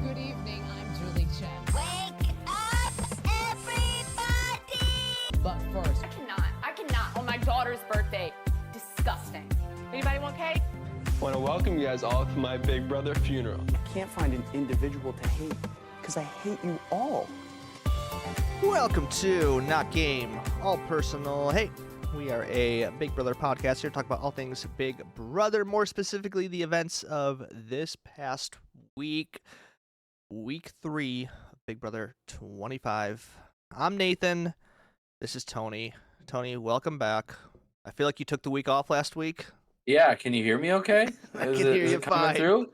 Good evening, I'm Julie Chen. Wake up, everybody! But first, I cannot. On my daughter's birthday. Disgusting. Anybody want cake? I want to welcome you guys all to my big brother funeral. Can't find an individual to hate because I hate you all. Welcome to Not Game, All Personal. Hey, we are a Big Brother podcast here to talk about all things Big Brother, more specifically the events of this past week, week 3 of Big Brother 25. I'm Nathan. This is Tony. Tony, welcome back. I feel like you took the week off last week. Yeah, can you hear me okay? I can hear you fine. Through?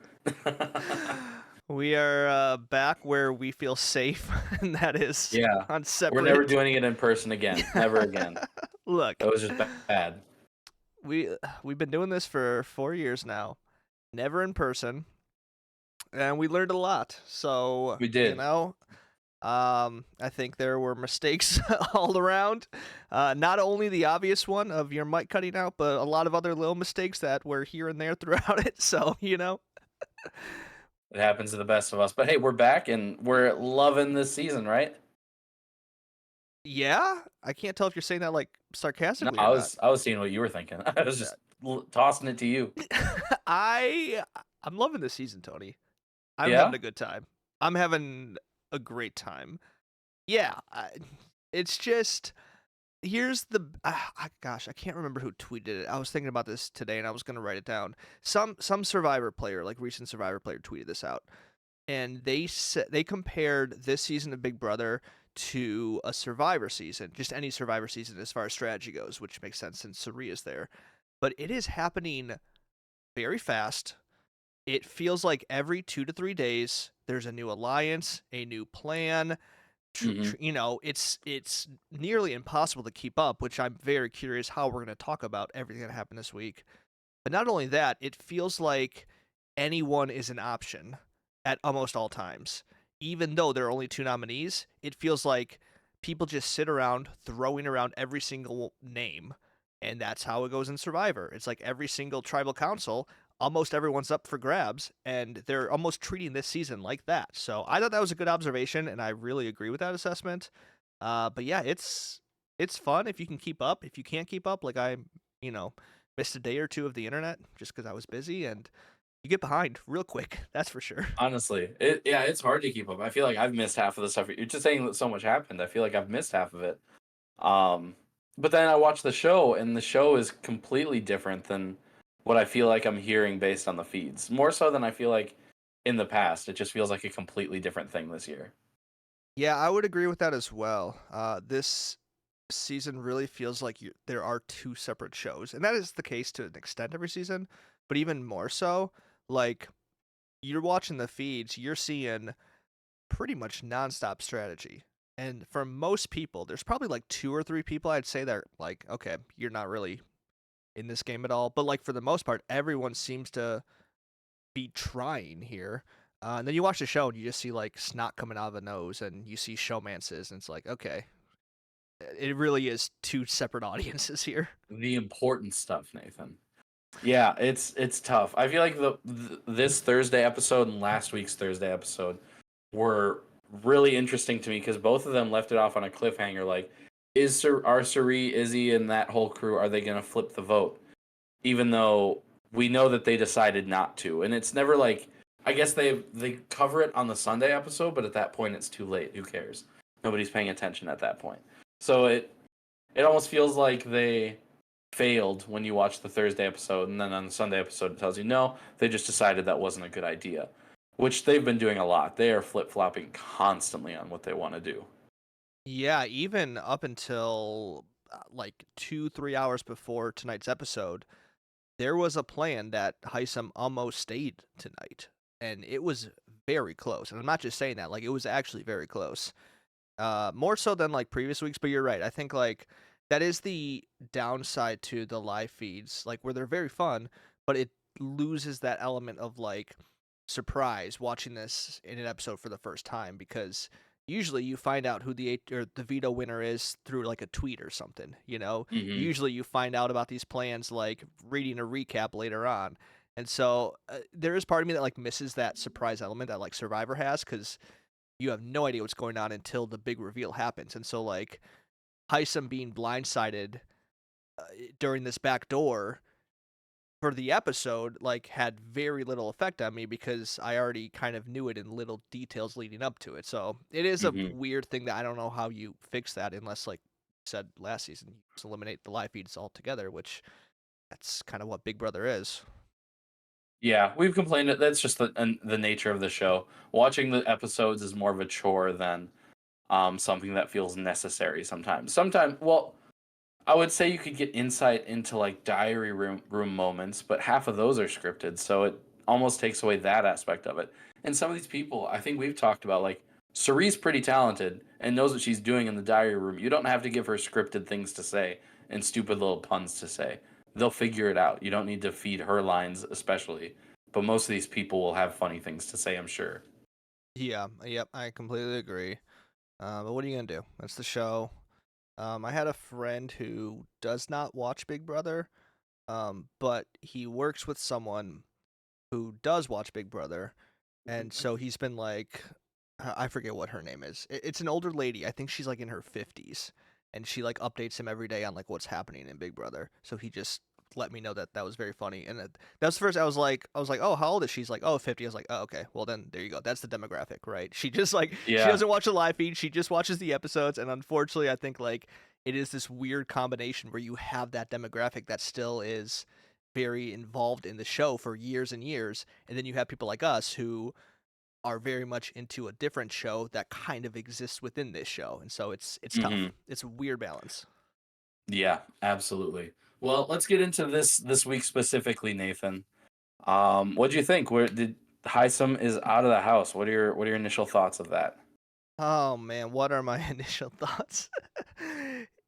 We are back where we feel safe, and that is on separate. We're never doing it in person again. Never again. Look, that was just bad. We've been doing this for 4 years now, never in person, and we learned a lot. So we did. You know, I think there were mistakes all around. Not only the obvious one of your mic cutting out, but a lot of other little mistakes that were here and there throughout it. So you know. It happens to the best of us. But hey, we're back and we're loving this season, right? Yeah, I can't tell if you're saying that like sarcastically. No, I was seeing what you were thinking. I was just tossing it to you. I'm loving this season, Tony. I'm having a good time. I'm having a great time. Yeah, it's just here's the gosh, I can't remember who tweeted it. I was thinking about this today and I was going to write it down. Some Survivor player, like recent Survivor player, tweeted this out, and they compared this season of Big Brother to a Survivor season, just any Survivor season as far as strategy goes, which makes sense since Saria's there. But it is happening very fast. It feels like every 2 to 3 days there's a new alliance, a new plan. You know, it's nearly impossible to keep up, which I'm very curious how we're going to talk about everything that happened this week. But not only that, it feels like anyone is an option at almost all times. Even though there are only 2 nominees, it feels like people just sit around throwing around every single name, and that's how it goes in Survivor. It's like every single tribal council, almost everyone's up for grabs, and they're almost treating this season like that. So I thought that was a good observation, and I really agree with that assessment. But yeah, it's fun if you can keep up. If you can't keep up, like I, missed a day or 2 of the internet just because I was busy, and you get behind real quick. That's for sure. Honestly, it's hard to keep up. I feel like I've missed half of the stuff. You're just saying that so much happened. I feel like I've missed half of it. But then I watch the show, and the show is completely different than what I feel like I'm hearing based on the feeds. More so than I feel like in the past. It just feels like a completely different thing this year. Yeah, I would agree with that as well. This season really feels like there are 2 separate shows, and that is the case to an extent every season, but even more so, like, you're watching the feeds, you're seeing pretty much nonstop strategy. And for most people, there's probably like 2 or 3 people I'd say that are like, okay, you're not really in this game at all. But like for the most part, everyone seems to be trying here. And then you watch the show and you just see like snot coming out of the nose, and you see showmances, and it's like, okay, it really is 2 separate audiences here. The important stuff, Nathan. Yeah, it's tough. I feel like this Thursday episode and last week's Thursday episode were really interesting to me because both of them left it off on a cliffhanger. Like, are Sari, Izzy, and that whole crew, are they going to flip the vote? Even though we know that they decided not to. And it's never like, I guess they cover it on the Sunday episode, but at that point it's too late. Who cares? Nobody's paying attention at that point. So it almost feels like they failed when you watch the Thursday episode, and then on the Sunday episode it tells you, no, they just decided that wasn't a good idea. Which they've been doing a lot. They are flip-flopping constantly on what they want to do. Yeah, even up until like 2-3 hours before tonight's episode, there was a plan that Heisem almost stayed tonight, and it was very close. And I'm not just saying that, like, it was actually very close. More so than like previous weeks, but you're right. I think like that is the downside to the live feeds, like where they're very fun, but it loses that element of like surprise watching this in an episode for the first time, because usually you find out who the veto winner is through like a tweet or something, you know? Mm-hmm. Usually you find out about these plans like reading a recap later on. And so there is part of me that like misses that surprise element that like Survivor has, because you have no idea what's going on until the big reveal happens. And so like Heisem being blindsided during this backdoor for the episode like had very little effect on me because I already kind of knew it in little details leading up to it. So it is a Hmm. weird thing that I don't know how you fix that unless, like you said last season, you just eliminate the live feeds altogether, which that's kind of what Big Brother is. Yeah, we've complained that that's just the nature of the show. Watching the episodes is more of a chore than something that feels necessary sometimes. Sometimes, well, I would say you could get insight into like diary room moments, but half of those are scripted, so it almost takes away that aspect of it. And some of these people, I think we've talked about, like Cerie's pretty talented and knows what she's doing in the diary room. You don't have to give her scripted things to say and stupid little puns to say. They'll figure it out. You don't need to feed her lines, especially. But most of these people will have funny things to say, I'm sure. Yeah, yep, I completely agree. But what are you gonna do? That's the show. I had a friend who does not watch Big Brother, but he works with someone who does watch Big Brother, and so he's been like, I forget what her name is. It's an older lady. I think she's like in her 50s, and she like updates him every day on like what's happening in Big Brother. So he just let me know that that was very funny, and that was the first. I was like, oh, how old is she? She's like, oh, 50. I was like, oh, okay. Well, then there you go. That's the demographic, right? She just like she Yeah. doesn't watch the live feed. She just watches the episodes, and unfortunately, I think like it is this weird combination where you have that demographic that still is very involved in the show for years and years, and then you have people like us who are very much into a different show that kind of exists within this show, and so it's tough. Hmm. It's a weird balance. Yeah, absolutely. Well, let's get into this week specifically, Nathan. What do you think? Where did Heisem is out of the house? What are your initial thoughts of that? Oh man, what are my initial thoughts?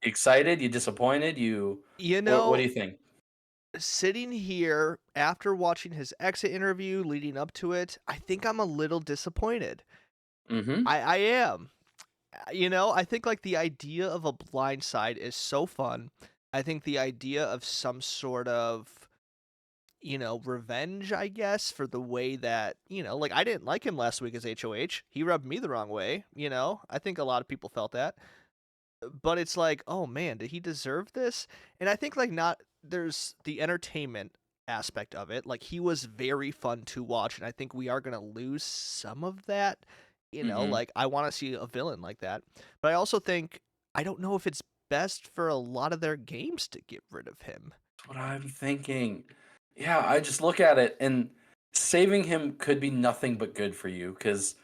Excited? You disappointed? You you what do know, you think? Sitting here after watching his exit interview leading up to it, I think I'm a little disappointed. Mm-hmm. I am. I think like the idea of a blind side is so fun. I think the idea of some sort of revenge, I guess, for the way that, like I didn't like him last week as HOH. He rubbed me the wrong way. I think a lot of people felt that. But it's like, oh man, did he deserve this? And I think like not there's the entertainment aspect of it. Like he was very fun to watch, and I think we are gonna lose some of that. Mm-hmm. Like I want to see a villain like that. But I also think I don't know if it's best for a lot of their games to get rid of him. That's what I'm thinking. Yeah, I just look at it and saving him could be nothing but good for you because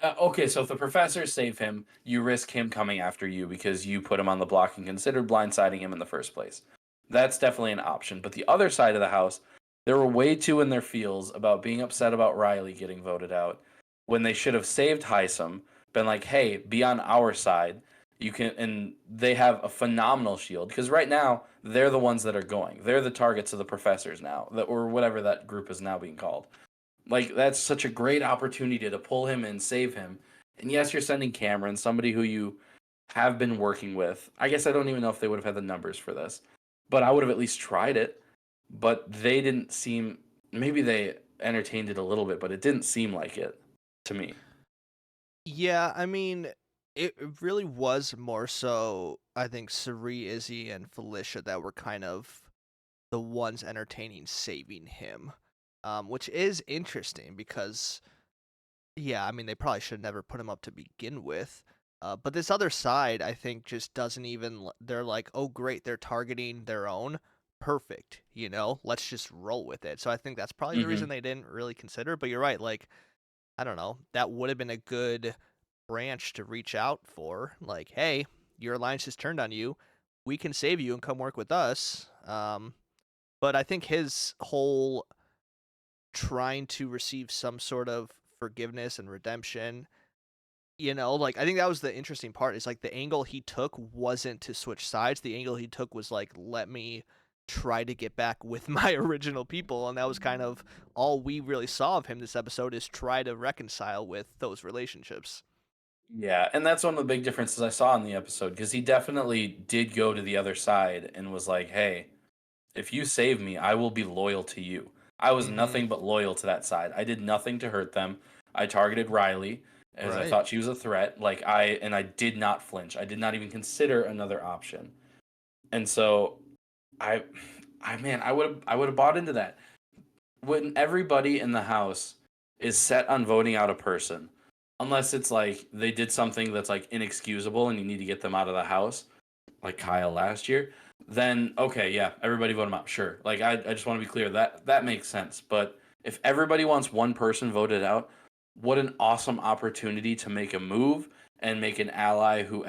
okay, so if the professors save him, you risk him coming after you because you put him on the block and considered blindsiding him in the first place. That's definitely an option. But the other side of the house, they were way too in their feels about being upset about Riley getting voted out when they should have saved Heisem, been like, hey, be on our side. You can, and they have a phenomenal shield because right now they're the ones that are going. They're the targets of the professors now, that or whatever that group is now being called. Like that's such a great opportunity to pull him and save him. And yes, you're sending Cameron, somebody who you have been working with. I guess I don't even know if they would have had the numbers for this, but I would have at least tried it. But they didn't seem. Maybe they entertained it a little bit, but it didn't seem like it to me. Yeah, I mean, it really was more so, I think, Sari, Izzy, and Felicia that were kind of the ones entertaining saving him, which is interesting because, yeah, I mean, they probably should have never put him up to begin with. But this other side, I think, just doesn't even. They're like, oh, great, they're targeting their own. Perfect, let's just roll with it. So I think that's probably the reason Hmm. they didn't really consider. But you're right, like, I don't know, that would have been a good branch to reach out for. Like, hey, your alliance has turned on you. We can save you and come work with us. But I think his whole trying to receive some sort of forgiveness and redemption, like I think that was the interesting part. Is like the angle he took wasn't to switch sides. The angle he took was like, let me try to get back with my original people, and that was kind of all we really saw of him this episode, is try to reconcile with those relationships. Yeah, and that's one of the big differences I saw in the episode because he definitely did go to the other side and was like, "Hey, if you save me, I will be loyal to you." I was Mhm. nothing but loyal to that side. I did nothing to hurt them. I targeted Riley as I Right. thought she was a threat. I did not flinch. I did not even consider another option. And so I man, I would have bought into that. When everybody in the house is set on voting out a person, unless it's like they did something that's like inexcusable and you need to get them out of the house, like Kyle last year, then okay, yeah, everybody vote him out. Sure. Like I just want to be clear that that makes sense. But if everybody wants one person voted out, what an awesome opportunity to make a move and make an ally who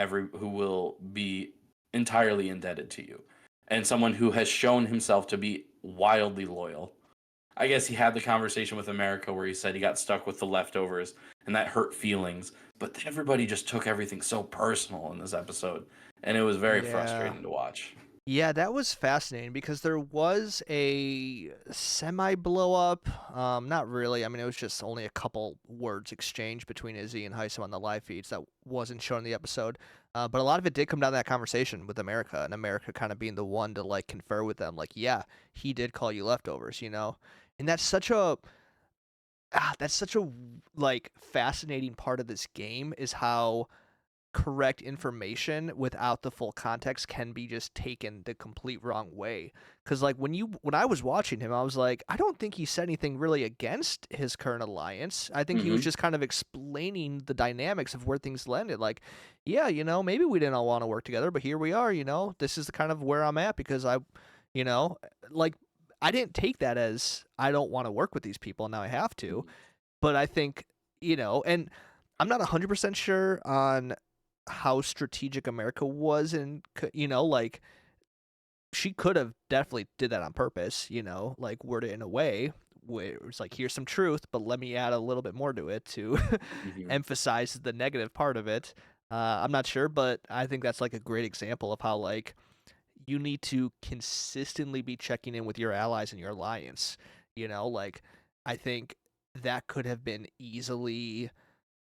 will be entirely indebted to you. And someone who has shown himself to be wildly loyal. I guess he had the conversation with America where he said he got stuck with the leftovers and that hurt feelings. But everybody just took everything so personal in this episode. And it was very Yeah. frustrating to watch. Yeah, that was fascinating because there was a semi blow up. Not really. I mean, it was just only a couple words exchanged between Izzy and Heisem on the live feeds that wasn't shown in the episode. But a lot of it did come down to that conversation with America, and America kind of being the one to like confer with them, like, yeah, he did call you leftovers, you know. And that's such a like fascinating part of this game is how correct information without the full context can be just taken the complete wrong way. Because like when I was watching him, I was like, I don't think he said anything really against his current alliance. I think he was Mm-hmm. just kind of explaining the dynamics of where things landed. Like, yeah, you know, maybe we didn't all want to work together, but here we are. You know, this is the kind of where I'm at because you know, like I didn't take that as I don't want to work with these people and now I have to. But I think, you know, and I'm not 100% sure on how strategic America was, and you know, like she could have definitely did that on purpose, you know, like word it in a way where it's like here's some truth, but let me add a little bit more to it to Mm-hmm. emphasize the negative part of it. I'm not sure, but I think that's like a great example of how like you need to consistently be checking in with your allies and your alliance. You know, like I think that could have been easily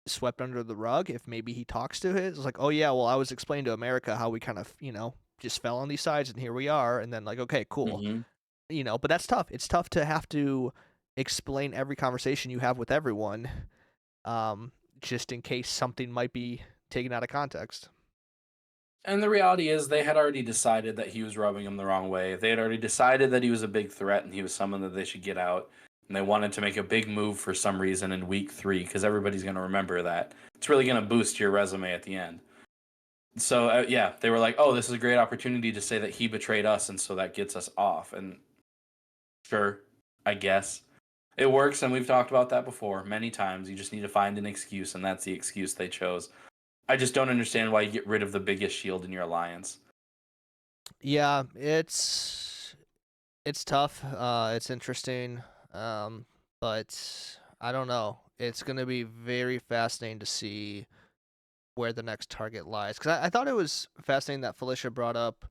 swept under the rug if maybe he talks to it. It's like, oh yeah, well I was explaining to America how we kind of, you know, just fell on these sides and here we are, and then like, okay, cool. Mm-hmm. You know, but that's tough. It's tough to have to explain every conversation you have with everyone, um, just in case something might be taken out of context. And the reality is, they had already decided that he was rubbing them the wrong way. They had already decided that he was a big threat and he was someone that they should get out. And they wanted to make a big move for some reason in week 3 because everybody's going to remember that. It's really going to boost your resume at the end. So, yeah, they were like, oh, this is a great opportunity to say that he betrayed us. And so that gets us off. And sure, I guess. It works. And we've talked about that before many times. You just need to find an excuse. And that's the excuse they chose. I just don't understand why you get rid of the biggest shield in your alliance. Yeah, it's tough. It's interesting. But I don't know. It's gonna be very fascinating to see where the next target lies. Because I thought it was fascinating that Felicia brought up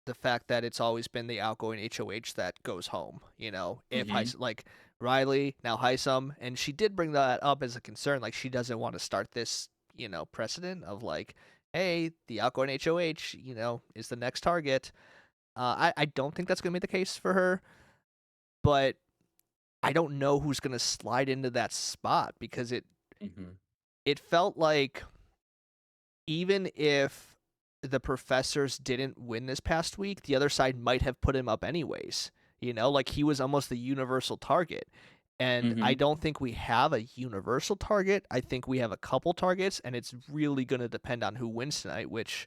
the fact that it's always been the outgoing HOH that goes home. You know, if Mhm. Like Riley, now Heisem, and she did bring that up as a concern. Like she doesn't want to start this, you know, precedent of like, hey, the outgoing HOH, you know, is the next target. I don't think that's gonna be the case for her, but I don't know who's gonna slide into that spot because Mhm. it felt like even if the professors didn't win this past week, the other side might have put him up anyways. You know, like he was almost the universal target. And I Mhm. don't think we have a universal target. I think we have a couple targets, and it's really going to depend on who wins tonight, which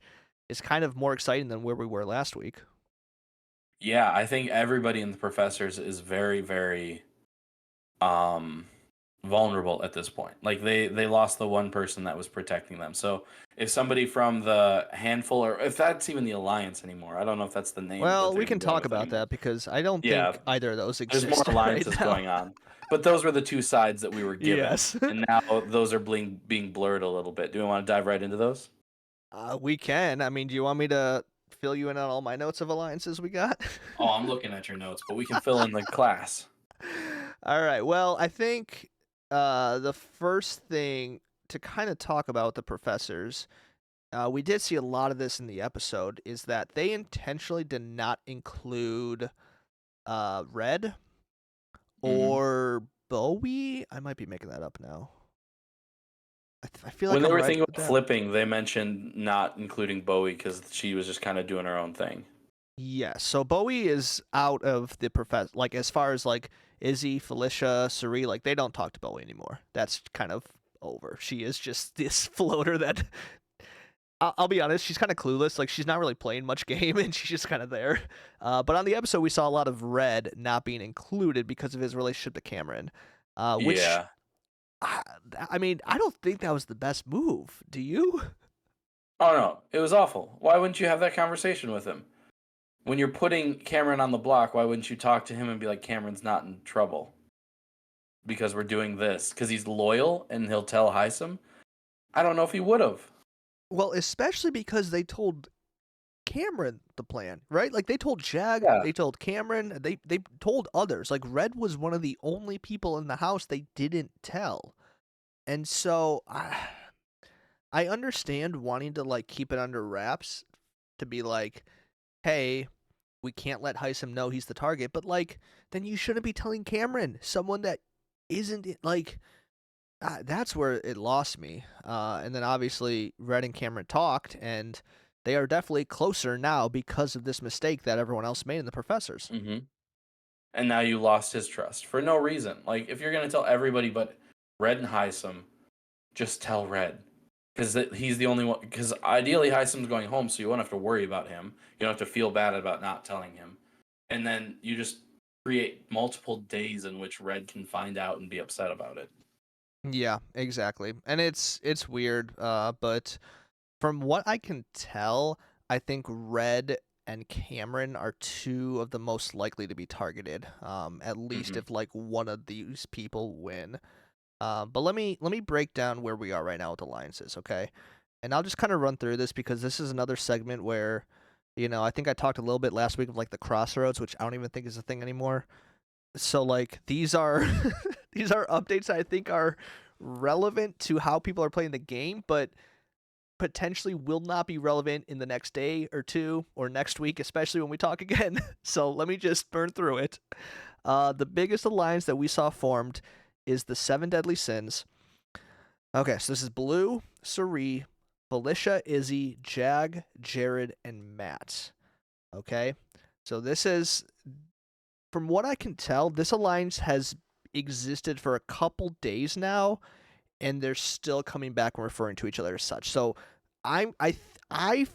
is kind of more exciting than where we were last week. Yeah, I think everybody in the professors is very, very um vulnerable at this point. Like they lost the one person that was protecting them. So if somebody from the handful, or if that's even the alliance anymore, I don't know if that's the name that Well, they're we even can going talk with about anymore. that because I don't Yeah, think either of those there's more exist right alliances now. going on. But those were the two sides that we were given. Yes. And now those are being blurred a little bit. Do we want to dive right into those? We can. I mean, do you want me to fill you in on all my notes of alliances we got? Oh, I'm looking at your notes, but we can fill in the class. All right. Well, I think the first thing to kind of talk about with the professors, we did see a lot of this in the episode, is that they intentionally did not include Red. or Bowie. I might be making that up now. I feel like When they I'm were right thinking with about that. flipping, they mentioned not including Bowie because she was just kind of doing her own thing. Yeah, so Bowie is out of the like as far as like Izzy, Felicia, Suri, like they don't talk to Bowie anymore. That's kind of over. She is just this floater that I'll be honest, she's kind of clueless. Like she's not really playing much game, and she's just kind of there. But on the episode, we saw a lot of Red not being included because of his relationship to Cameron, which Yeah. I mean, I don't think that was the best move. Do you? Oh no, it was awful. Why wouldn't you have that conversation with him? When you're putting Cameron on the block, why wouldn't you talk to him and be like, Cameron's not in trouble because we're doing this? Because he's loyal and he'll tell Heisem? I don't know if he would have. Well, especially because they told Cameron the plan, right? Like they told Jag, Yeah. they told Cameron, they told others. Like Red was one of the only people in the house they didn't tell. And so I understand wanting to like keep it under wraps to be like, hey, we can't let Heisem know he's the target, but like then you shouldn't be telling Cameron, someone that isn't like that's where it lost me. And then obviously Red and Cameron talked, and they are definitely closer now because of this mistake that everyone else made in the professors. Mm-hmm. And now you lost his trust for no reason. Like, if you're going to tell everybody but Red and Heisem, just tell Red. Because he's the only one. Because ideally, Heisem's going home, so you won't have to worry about him. You don't have to feel bad about not telling him. And then you just create multiple days in which Red can find out and be upset about it. Yeah, exactly. And it's weird, but from what I can tell, I think Red and Cameron are two of the most likely to be targeted. At least if like one of these people win. But let me break down where we are right now with alliances, okay? And I'll just kind of run through this because this is another segment where, I think I talked a little bit last week of like the crossroads, which I don't even think is a thing anymore. So like these are these are updates I think are relevant to how people are playing the game, but potentially will not be relevant in the next day or two or next week, especially when we talk again. So let me just burn through it. The biggest alliance that we saw formed is the 7 Deadly Sins. Okay, so this is Blue, Suri, Felicia, Izzy, Jag, Jared, and Matt. Okay, so this is, from what I can tell, this alliance has existed for a couple days now, and they're still coming back and referring to each other as such. So I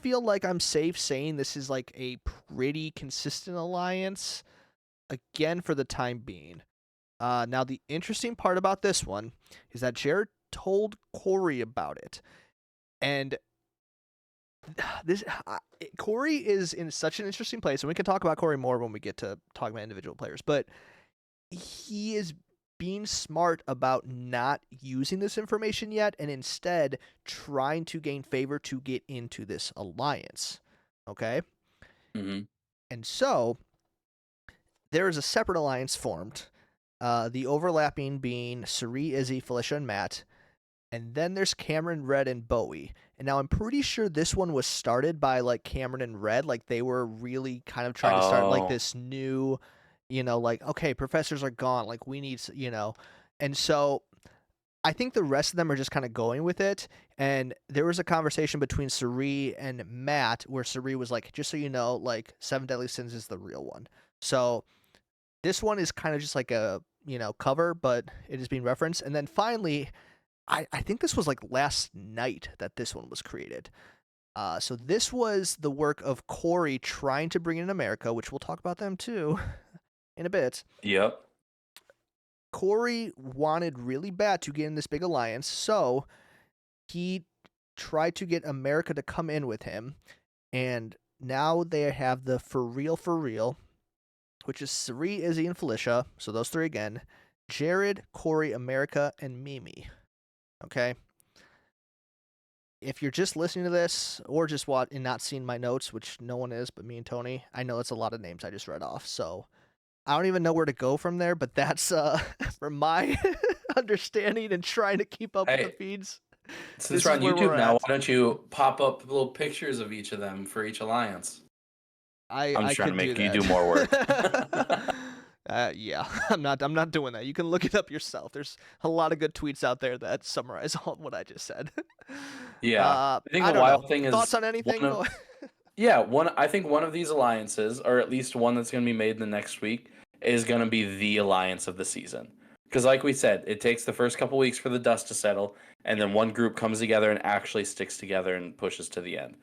feel like I'm safe saying this is like a pretty consistent alliance, again, for the time being. Now, the interesting part about this one is that Jared told Corey about it. And this Corey is in such an interesting place, and we can talk about Corey more when we get to talk about individual players, but he is being smart about not using this information yet and instead trying to gain favor to get into this alliance. Okay? Mm-hmm. And so there is a separate alliance formed. The overlapping being Suri, Izzy, Felicia, and Matt. And then there's Cameron, Red, and Bowie. And now I'm pretty sure this one was started by like Cameron and Red. Like they were really kind of trying to start like this new, like, okay, professors are gone. Like we need, and so I think the rest of them are just kind of going with it. And there was a conversation between Suri and Matt where Suri was like, just so you know, like 7 Deadly Sins is the real one. So this one is kind of just like a, cover, but it is being referenced. And then finally, I think this was like last night that this one was created. So this was the work of Corey trying to bring in America, which we'll talk about them too in a bit. Yep. Corey wanted really bad to get in this big alliance, so he tried to get America to come in with him. And now they have the for real, which is Suri, Izzy, and Felicia. So those three again. Jared, Corey, America, and Mimi. Okay? If you're just listening to this or just and not seeing my notes, which no one is but me and Tony, I know it's a lot of names I just read off. So I don't even know where to go from there, but that's from my understanding and trying to keep up with the feeds. Since we're on YouTube now, why don't you pop up little pictures of each of them for each alliance? I'm just trying to make you do more work. Yeah, I'm not doing that. You can look it up yourself. There's a lot of good tweets out there that summarize all of what I just said. Yeah, I think I the don't know. wild thing Thoughts is on anything? one of yeah one. I think one of these alliances, or at least one that's going to be made in the next week, is going to be the alliance of the season. Because, like we said, it takes the first couple weeks for the dust to settle, and then one group comes together and actually sticks together and pushes to the end.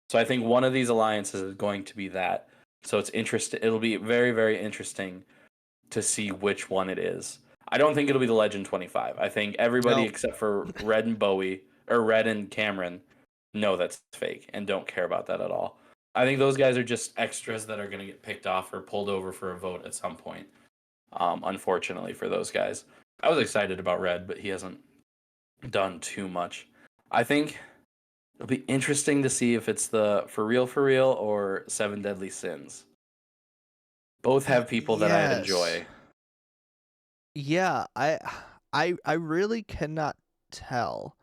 So I think one of these alliances is going to be that. So it's interesting. It'll be very, very interesting to see which one it is. I don't think it'll be the Legend 25. I think everybody No. except for Red and Bowie, or Red and Cameron, know that's fake and don't care about that at all. I think those guys are just extras that are going to get picked off or pulled over for a vote at some point. Unfortunately for those guys. I was excited about Red, but he hasn't done too much. I think it'll be interesting to see if it's the For Real or Seven Deadly Sins. Both have people that I Yes. enjoy. Yeah, I really cannot tell.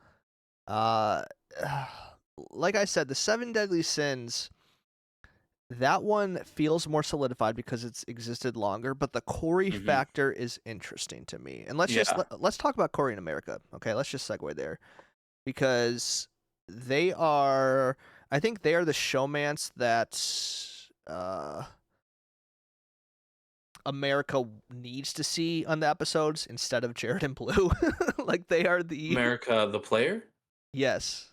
Uh, like I said, the Seven Deadly Sins, that one feels more solidified because it's existed longer, but the Corey Mhm. factor is interesting to me. And let's Yeah. let's talk about Corey in America. Okay, let's just segue there because they are, I think they are the showmance that America needs to see on the episodes instead of Jared and Blue. Like they are the America the player yes.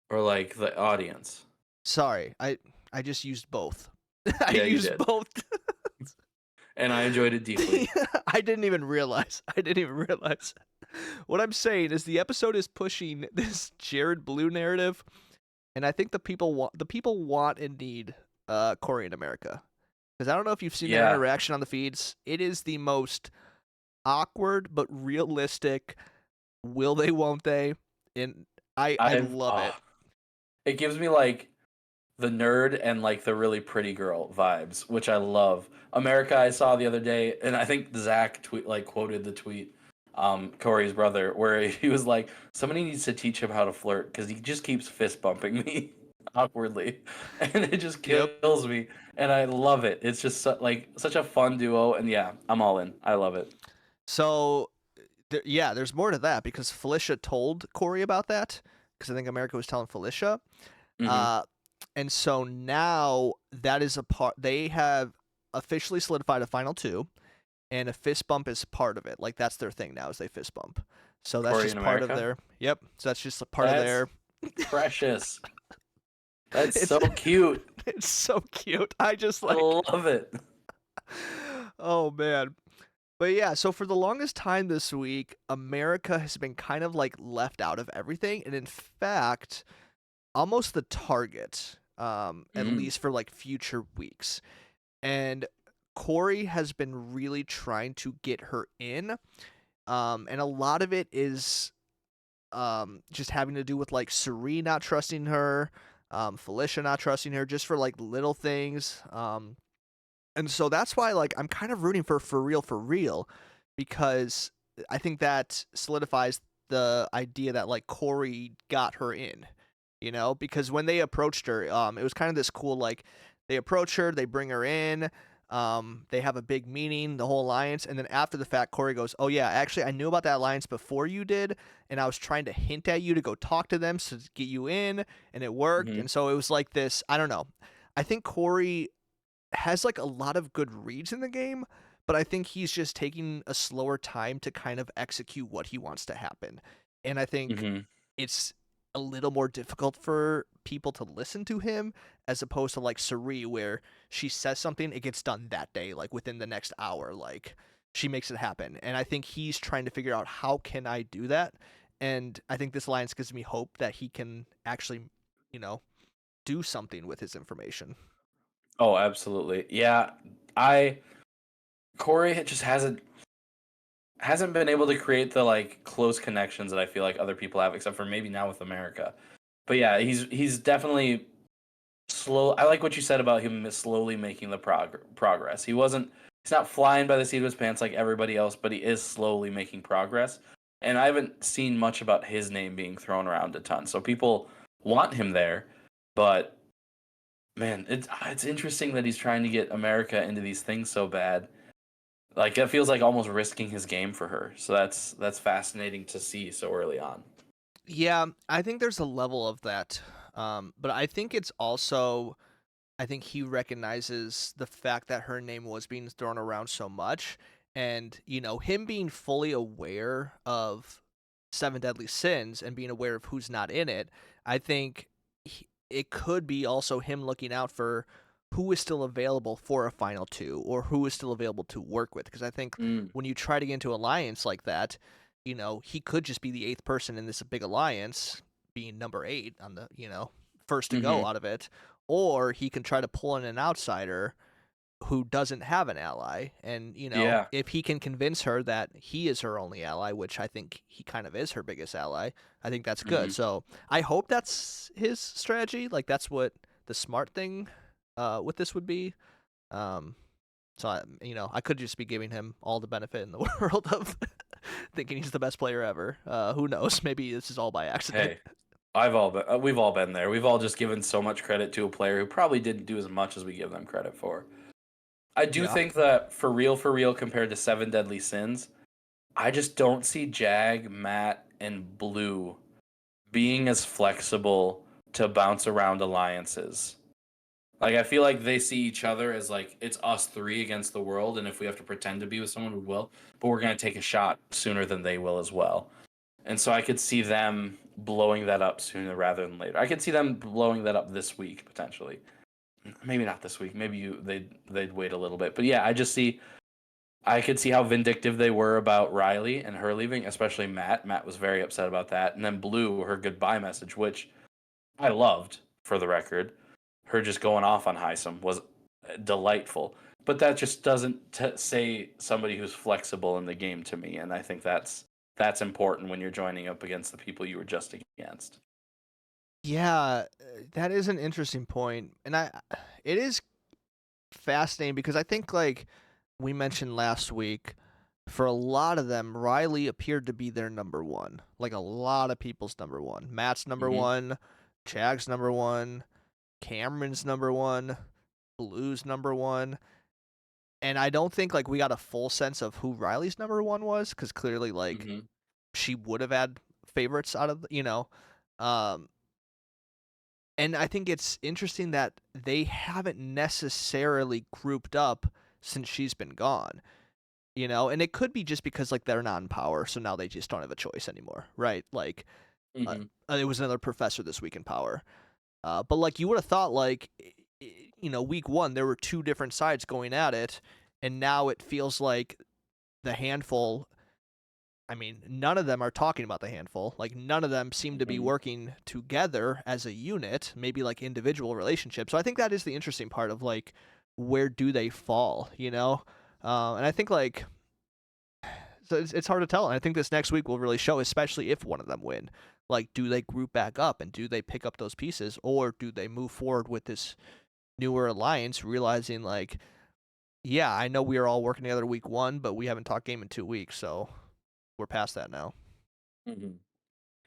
or like the audience? Sorry, I just used both. I Yeah, you used did. both. And I enjoyed it deeply. I didn't even realize. I didn't even realize. What I'm saying is the episode is pushing this Jared Blue narrative, and I think the people want and need Corey in America. Because I don't know if you've seen their Yeah. interaction on the feeds. It is the most awkward but realistic. Will they? Won't they? And I love it. It gives me like the nerd and like the really pretty girl vibes, which I love. America, I saw the other day, and I think Zach quoted the tweet, Corey's brother, where he was like, "Somebody needs to teach him how to flirt because he just keeps fist bumping me awkwardly, and it just Yep. kills me." And I love it. It's just like such a fun duo, and yeah, I'm all in. I love it. So, yeah, there's more to that because Felicia told Corey about that because I think America was telling Felicia. Mhm. And so now that is a part. They have officially solidified a final two, and a fist bump is part of it. Like that's their thing now is they fist bump. So that's Corey just in part of America? their. Yep. So that's just a part of That's their. precious. That's It's- so cute. It's so cute. I just I like. love it. Oh man. But yeah, so for the longest time this week, America has been kind of like left out of everything, and in fact, almost the target, at Mm. least for like future weeks. And Corey has been really trying to get her in, and a lot of it is just having to do with like Suri not trusting her, Felicia not trusting her, just for like little things. And so that's why like I'm kind of rooting for real, because I think that solidifies the idea that like Corey got her in, because when they approached her, it was kind of this cool like they approach her, they bring her in, they have a big meeting, the whole alliance, and then after the fact, Corey goes, "Oh yeah, actually I knew about that alliance before you did, and I was trying to hint at you to go talk to them to get you in, and it worked." Mhm. And so it was like this. I don't know. I think Corey has like a lot of good reads in the game, but I think he's just taking a slower time to kind of execute what he wants to happen. And I think Mhm. it's a little more difficult for people to listen to him as opposed to like Suri, where she says something, it gets done that day, like within the next hour, like she makes it happen. And I think he's trying to figure out how can I do that. And I think this alliance gives me hope that he can actually, do something with his information. Oh, absolutely. Yeah, I Corey just hasn't been able to create the like close connections that I feel like other people have, except for maybe now with America. But yeah, he's definitely slow. I like what you said about him slowly making the progress. He's not flying by the seat of his pants like everybody else, but he is slowly making progress. And I haven't seen much about his name being thrown around a ton. So people want him there, but man, it's interesting that he's trying to get America into these things so bad. Like that feels like almost risking his game for her. So that's fascinating to see so early on. Yeah, I think there's a level of that. But I think it's also, I think he recognizes the fact that her name was being thrown around so much, and him being fully aware of Seven Deadly Sins and being aware of who's not in it. I think it could be also him looking out for who is still available for a final two, or who is still available to work with. Because I think Mm, when you try to get into alliance like that, he could just be the eighth person in this big alliance, being number 8 on the first to go mm-hmm. out of it, or he can try to pull in an outsider who doesn't have an ally. And Yeah. if he can convince her that he is her only ally, which I think he kind of is her biggest ally, I think that's Mm-hmm. good. So I hope that's his strategy. Like, that's what the smart thing with this would be. So I could just be giving him all the benefit in the world of thinking he's the best player ever. Who knows? Maybe this is all by accident. Hey, we've all been there. We've all just given so much credit to a player who probably didn't do as much as we give them credit for. I do Yeah. think that for real, compared to Seven Deadly Sins, I just don't see Jag, Matt, and Blue being as flexible to bounce around alliances. Like I feel like they see each other as like it's us three against the world, and if we have to pretend to be with someone, we will. But we're gonna take a shot sooner than they will as well. And so I could see them blowing that up sooner rather than later. I could see them blowing that up this week potentially. Maybe not this week. Maybe they'd wait a little bit. But yeah, I could see how vindictive they were about Riley and her leaving, especially Matt. Matt was very upset about that. And then Blue, her goodbye message, which I loved for the record. Her just going off on Heisem was delightful. But that just doesn't say somebody who's flexible in the game to me. And I think that's important when you're joining up against the people you were just against. Yeah, that is an interesting point, and it is fascinating because I think, like we mentioned last week, for a lot of them, Riley appeared to be their number one. Like a lot of people's number one. Matt's number Mm-hmm. one, Chag's number one, Cameron's number one, Blue's number one. And I don't think like we got a full sense of who Riley's number one was, because clearly like Mm-hmm. she would have had favorites out of um and I think it's interesting that they haven't necessarily grouped up since she's been gone. And it could be just because like they're not in power, so now they just don't have a choice anymore, right? Like uh, Mm-hmm. it was another professor this week in power, but like you would have thought, like week one there were two different sides going at it, and now it feels like the handful. I mean, none of them are talking about the handful. Like, none of them seem to be Mm-hmm. working together as a unit, maybe like individual relationships. So I think that is the interesting part of like, where do they fall? And I think like, so it's hard to tell. And I think this next week will really show, especially if one of them win. Like, do they group back up and do they pick up those pieces, or do they move forward with this newer alliance, realizing like, yeah, I know we are all working together week one, but we haven't talked game in 2 weeks, so we're past that now. Mm-hmm.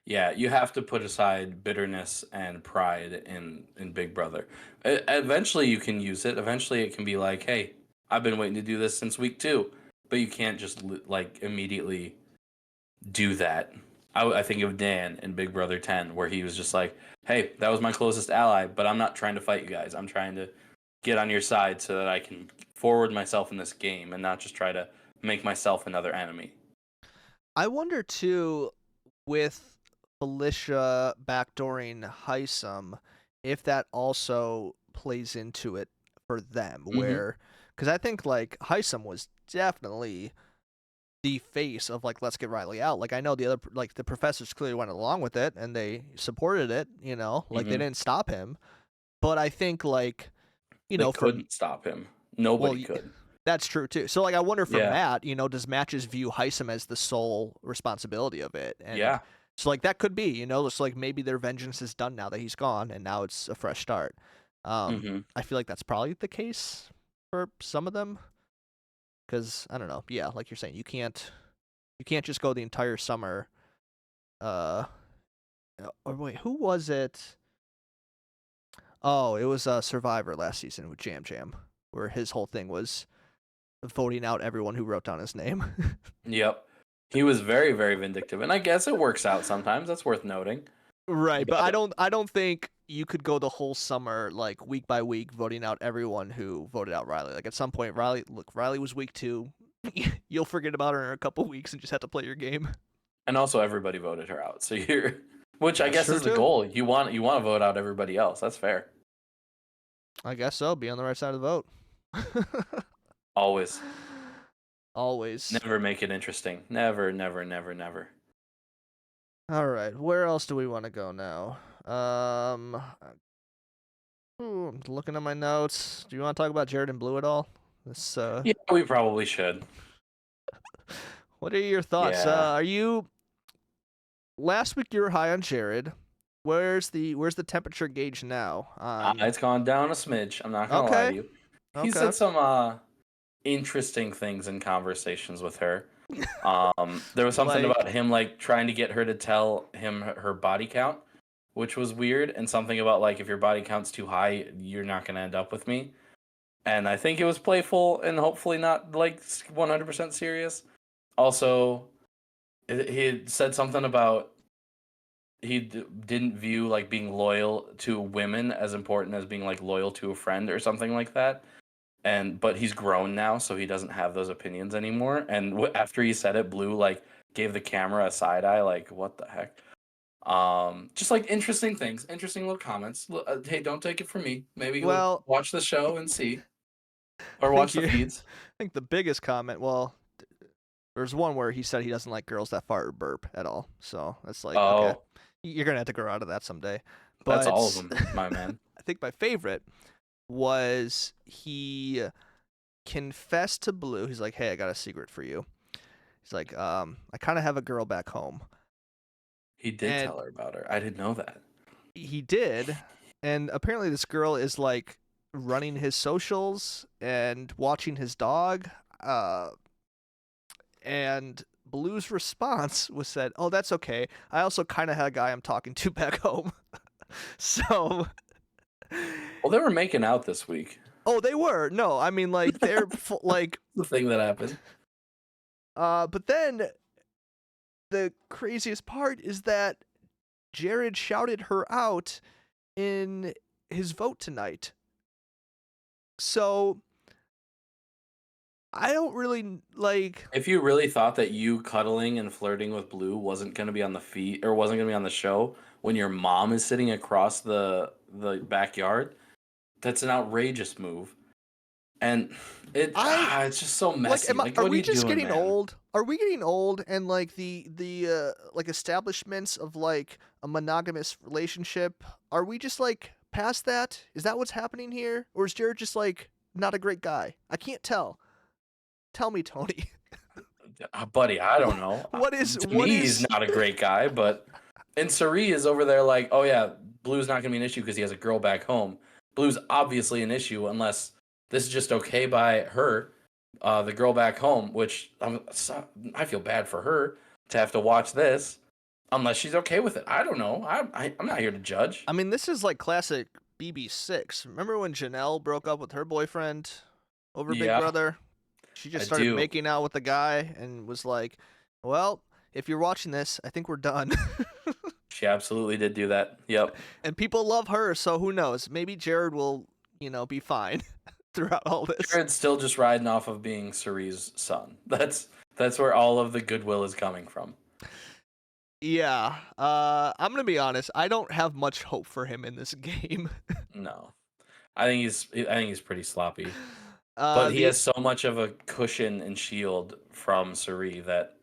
Yeah, you have to put aside bitterness and pride in Big Brother. Eventually, you can use it. Eventually, it can be like, "Hey, I've been waiting to do this since week 2," but you can't just like immediately do that. I think of Dan in Big Brother 10, where he was just like, "Hey, that was my closest ally, but I'm not trying to fight you guys. I'm trying to get on your side so that I can forward myself in this game and not just try to make myself another enemy." I wonder too, with Felicia backdooring Heisem, if that also plays into it for them, Mm-hmm. where, because I think like Heisem was definitely the face of like, let's get Riley out. Like, I know the other, like the professors clearly went along with it and they supported it, like they Mm-hmm. didn't stop him. But I think like, They for, couldn't stop him. well, Nobody could. that's true too. So like I wonder for Yeah. Matt, does Matt just view Heisem as the sole responsibility of it? And Yeah. so like that could be, it's like maybe their vengeance is done now that he's gone and now it's a fresh start. Mm-hmm. I feel like that's probably the case for some of them, cuz I don't know. Yeah, like you're saying, you can't just go the entire summer or wait, who was it? Oh, it was Survivor last season with Jam Jam, where his whole thing was voting out everyone who wrote down his name. Yep. He was very, very vindictive, and I guess it works out sometimes. That's worth noting. Right, but But I don't think you could go the whole summer like week by week voting out everyone who voted out Riley. Like at some point, Riley was week 2. You'll forget about her in a couple weeks and just have to play your game. and also everybody voted her out, so you're, which I That's guess true is the too. goal. You want to vote out everybody else. That's fair. I guess so. Be on the right side of the vote. Always. Always. Never make it interesting. Never, never, never, never. All right, where else do we want to go now? I'm looking at my notes. Do you want to talk about Jared and Blue at all? This Yeah, we probably should. What are your thoughts? Yeah. Are you last week you were high on Jared? Where's the temperature gauge now? It's gone down a smidge. I'm not gonna lie to you. He Okay. said some interesting things in conversations with her. There was something Like- about him like trying to get her to tell him her body count, which was weird, and something about like if your body count's too high, you're not gonna end up with me. And I think it was playful and hopefully not like 100% serious. Also, he had said something about didn't view like being loyal to women as important as being like loyal to a friend or something like that. But he's grown now, so he doesn't have those opinions anymore. And after he said it, Blue like gave the camera a side eye, like what the heck. Just like interesting things, interesting little comments. Hey, don't take it from me. Maybe Well- watch the show and see, or Thank watch the you. feeds. I think the biggest comment, well, there's one where he said he doesn't like girls that fart or burp at all. So that's like, okay, Oh, you're gonna have to grow out of that someday. that's But all of them, my man. I think my favorite was he confessed to Blue. He's like, "Hey, I got a secret for you." He's like, "I kind of have a girl back home." He did And- tell her about her. I didn't know that. He did, and apparently this girl is like running his socials and watching his dog. And Blue's response was said, "Oh, that's okay. I also kind of had a guy I'm talking to back home." So, Well, they were making out this week. oh, they were. No, I mean like they're like The thing that happened. but then the craziest part is that Jared shouted her out in his vote tonight. So I don't really like. If you really thought that you cuddling and flirting with Blue wasn't going to be on the feed or wasn't going to be on the show when your mom is sitting across the backyard, that's an outrageous move. And it's just so messy. Like, Are what we you just doing, getting man? old? Are we getting old and like the like establishments of like a monogamous relationship? Are we just like past that? Is that what's happening here, or is Jared just like not a great guy? I can't tell. Tell me, Tony. Buddy, I don't know. What is- to what me, is- he's not a great guy, but and Sari is over there like, oh yeah, Blue's not gonna be an issue because he has a girl back home. Blue's obviously an issue unless this is just okay by her, the girl back home, which I feel bad for her to have to watch this, unless she's okay with it. I don't know. I'm not here to judge. I mean, this is like classic BB6. Remember when Janelle broke up with her boyfriend over Big Yeah. Brother? She just I started do. making out with the guy and was like, "Well, if you're watching this, I think we're done." She absolutely did do that. Yep. And people love her, so who knows? Maybe Jared will, be fine throughout all this. Jared's still just riding off of being Sari's son. That's where all of the goodwill is coming from. Yeah. I'm gonna be honest. I don't have much hope for him in this game. No, I think he's pretty sloppy. But he has so much of a cushion and shield from Sari that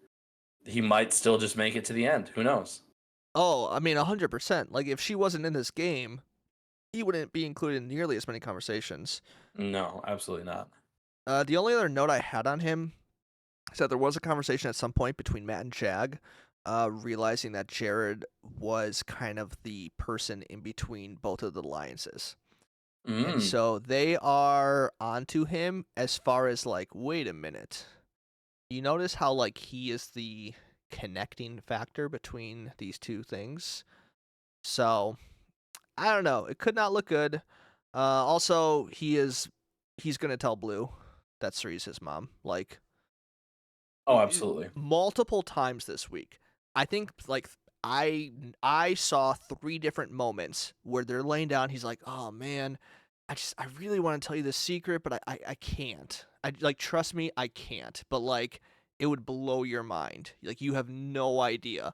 he might still just make it to the end. Who knows? Oh, I mean, 100%. Like, if she wasn't in this game, he wouldn't be included in nearly as many conversations. No, absolutely not. The only other note I had on him is that there was a conversation at some point between Matt and Jag, realizing that Jared was kind of the person in between both of the alliances. And so they are onto him as far as like, wait a minute. You notice how like he is the connecting factor between these two things? So I don't know. It could not look good. Also, he's gonna tell Blue that Suri's his mom. Like, Oh, absolutely. multiple times this week. I think like I saw 3 different moments where they're laying down. He's like, "Oh man, I really want to tell you the secret, but I can't. I like trust me, I can't. But like it would blow your mind. Like you have no idea."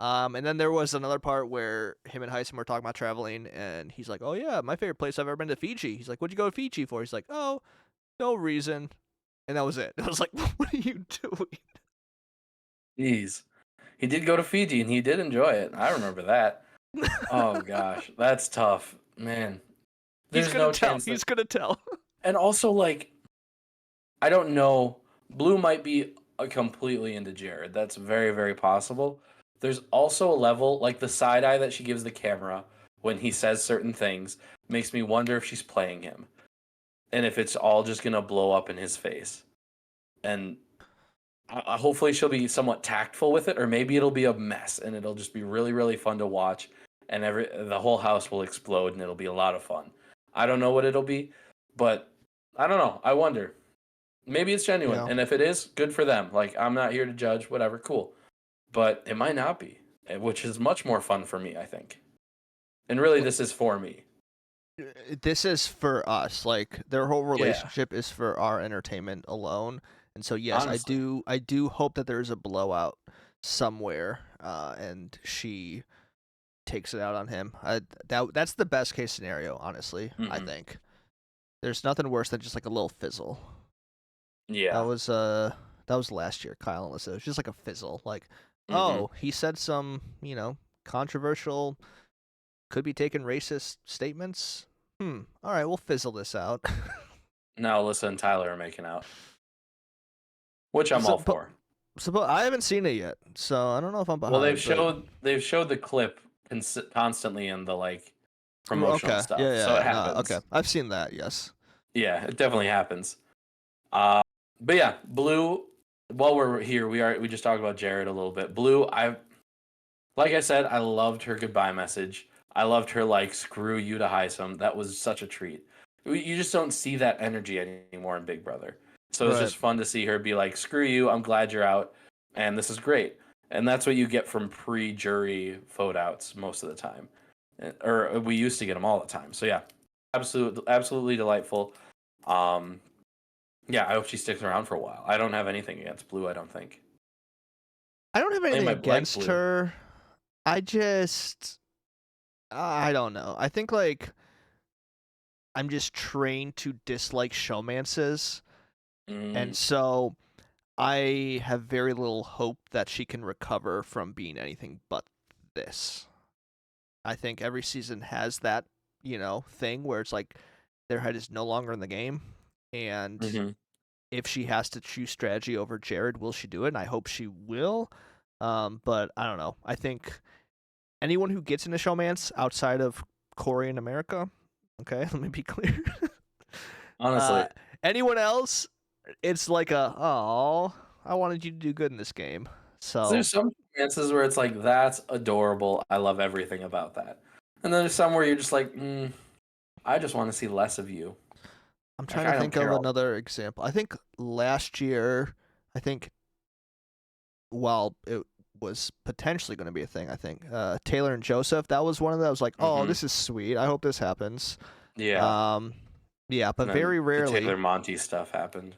And then there was another part where him and Heisen were talking about traveling, and he's like, "Oh yeah, my favorite place I've ever been to Fiji." He's like, "What'd you go to Fiji for?" He's like, "Oh, no reason," and that was it. I was like, "What are you doing?" Jeez. He did go to Fiji and he did enjoy it. I remember that. Oh gosh, that's tough, man. He's There's gonna no tell. chance. He's gonna tell. And also, like, I don't know. Blue might be completely into Jared. That's very, very possible. There's also a level, like the side eye that she gives the camera when he says certain things, makes me wonder if she's playing him and if it's all just gonna blow up in his face. And hopefully she'll be somewhat tactful with it, or maybe it'll be a mess and it'll just be really, really fun to watch, and the whole house will explode and it'll be a lot of fun. I don't know what it'll be, but I don't know. I wonder. Maybe it's genuine, Yeah. and if it is, good for them. Like, I'm not here to judge, whatever, cool. But it might not be, which is much more fun for me, I think. And really, this is for me. This is for us. Like their whole Yeah. relationship is for our entertainment alone. And so yes, Honestly. I do hope that there is a blowout somewhere, and she takes it out on him. That's the best case scenario, honestly. I Mhm. think there's nothing worse than just like a little fizzle. Yeah. That was last year, Kyle and Alyssa. It was just like a fizzle. Like, Mhm. oh, he said some, controversial, could be taken racist statements. All right, we'll fizzle this out. Now Alyssa and Tyler are making out, which I'm So, all but- for. So I haven't seen it yet, so I don't know if I'm behind. Well, but- they've showed the clip constantly in the like promotional Okay, stuff, yeah, so it no, happens. okay, I've seen that. Yes. Yeah, it definitely happens. But yeah, Blue. While we're here, we just talked about Jared a little bit. Blue, like I said, I loved her goodbye message. I loved her like screw you to Heisem. That was such a treat. You just don't see that energy anymore in Big Brother. So it's Right. just fun to see her be like, screw you, I'm glad you're out, and this is great. And that's what you get from pre-jury vote outs most of the time, or we used to get them all the time. So yeah, absolutely delightful. Yeah, I hope she sticks around for a while. I don't have anything against Blue. I don't think. I don't have anything might like against Blue. her. I don't know. I think like I'm just trained to dislike showmances, and so I have very little hope that she can recover from being anything but this. I think every season has that, thing where it's like their head is no longer in the game, and Mhm. if she has to choose strategy over Jared, will she do it? And I hope she will. But I don't know. I think anyone who gets into showmance outside of Corey in America, okay, let me be clear. Honestly, Anyone else, it's like oh, I wanted you to do good in this game. So there's some chances where it's like that's adorable. I love everything about that. And then there's some where you're just like, I just want to see less of you. I'm Like, trying I to don't think of care all- another example. I think last year, while it was potentially going to be a thing, Taylor and Joseph, that was one of them. I was like, oh, Mhm. this is sweet. I hope this happens. Yeah. Yeah, but And then very the rarely. Taylor Monty stuff happened.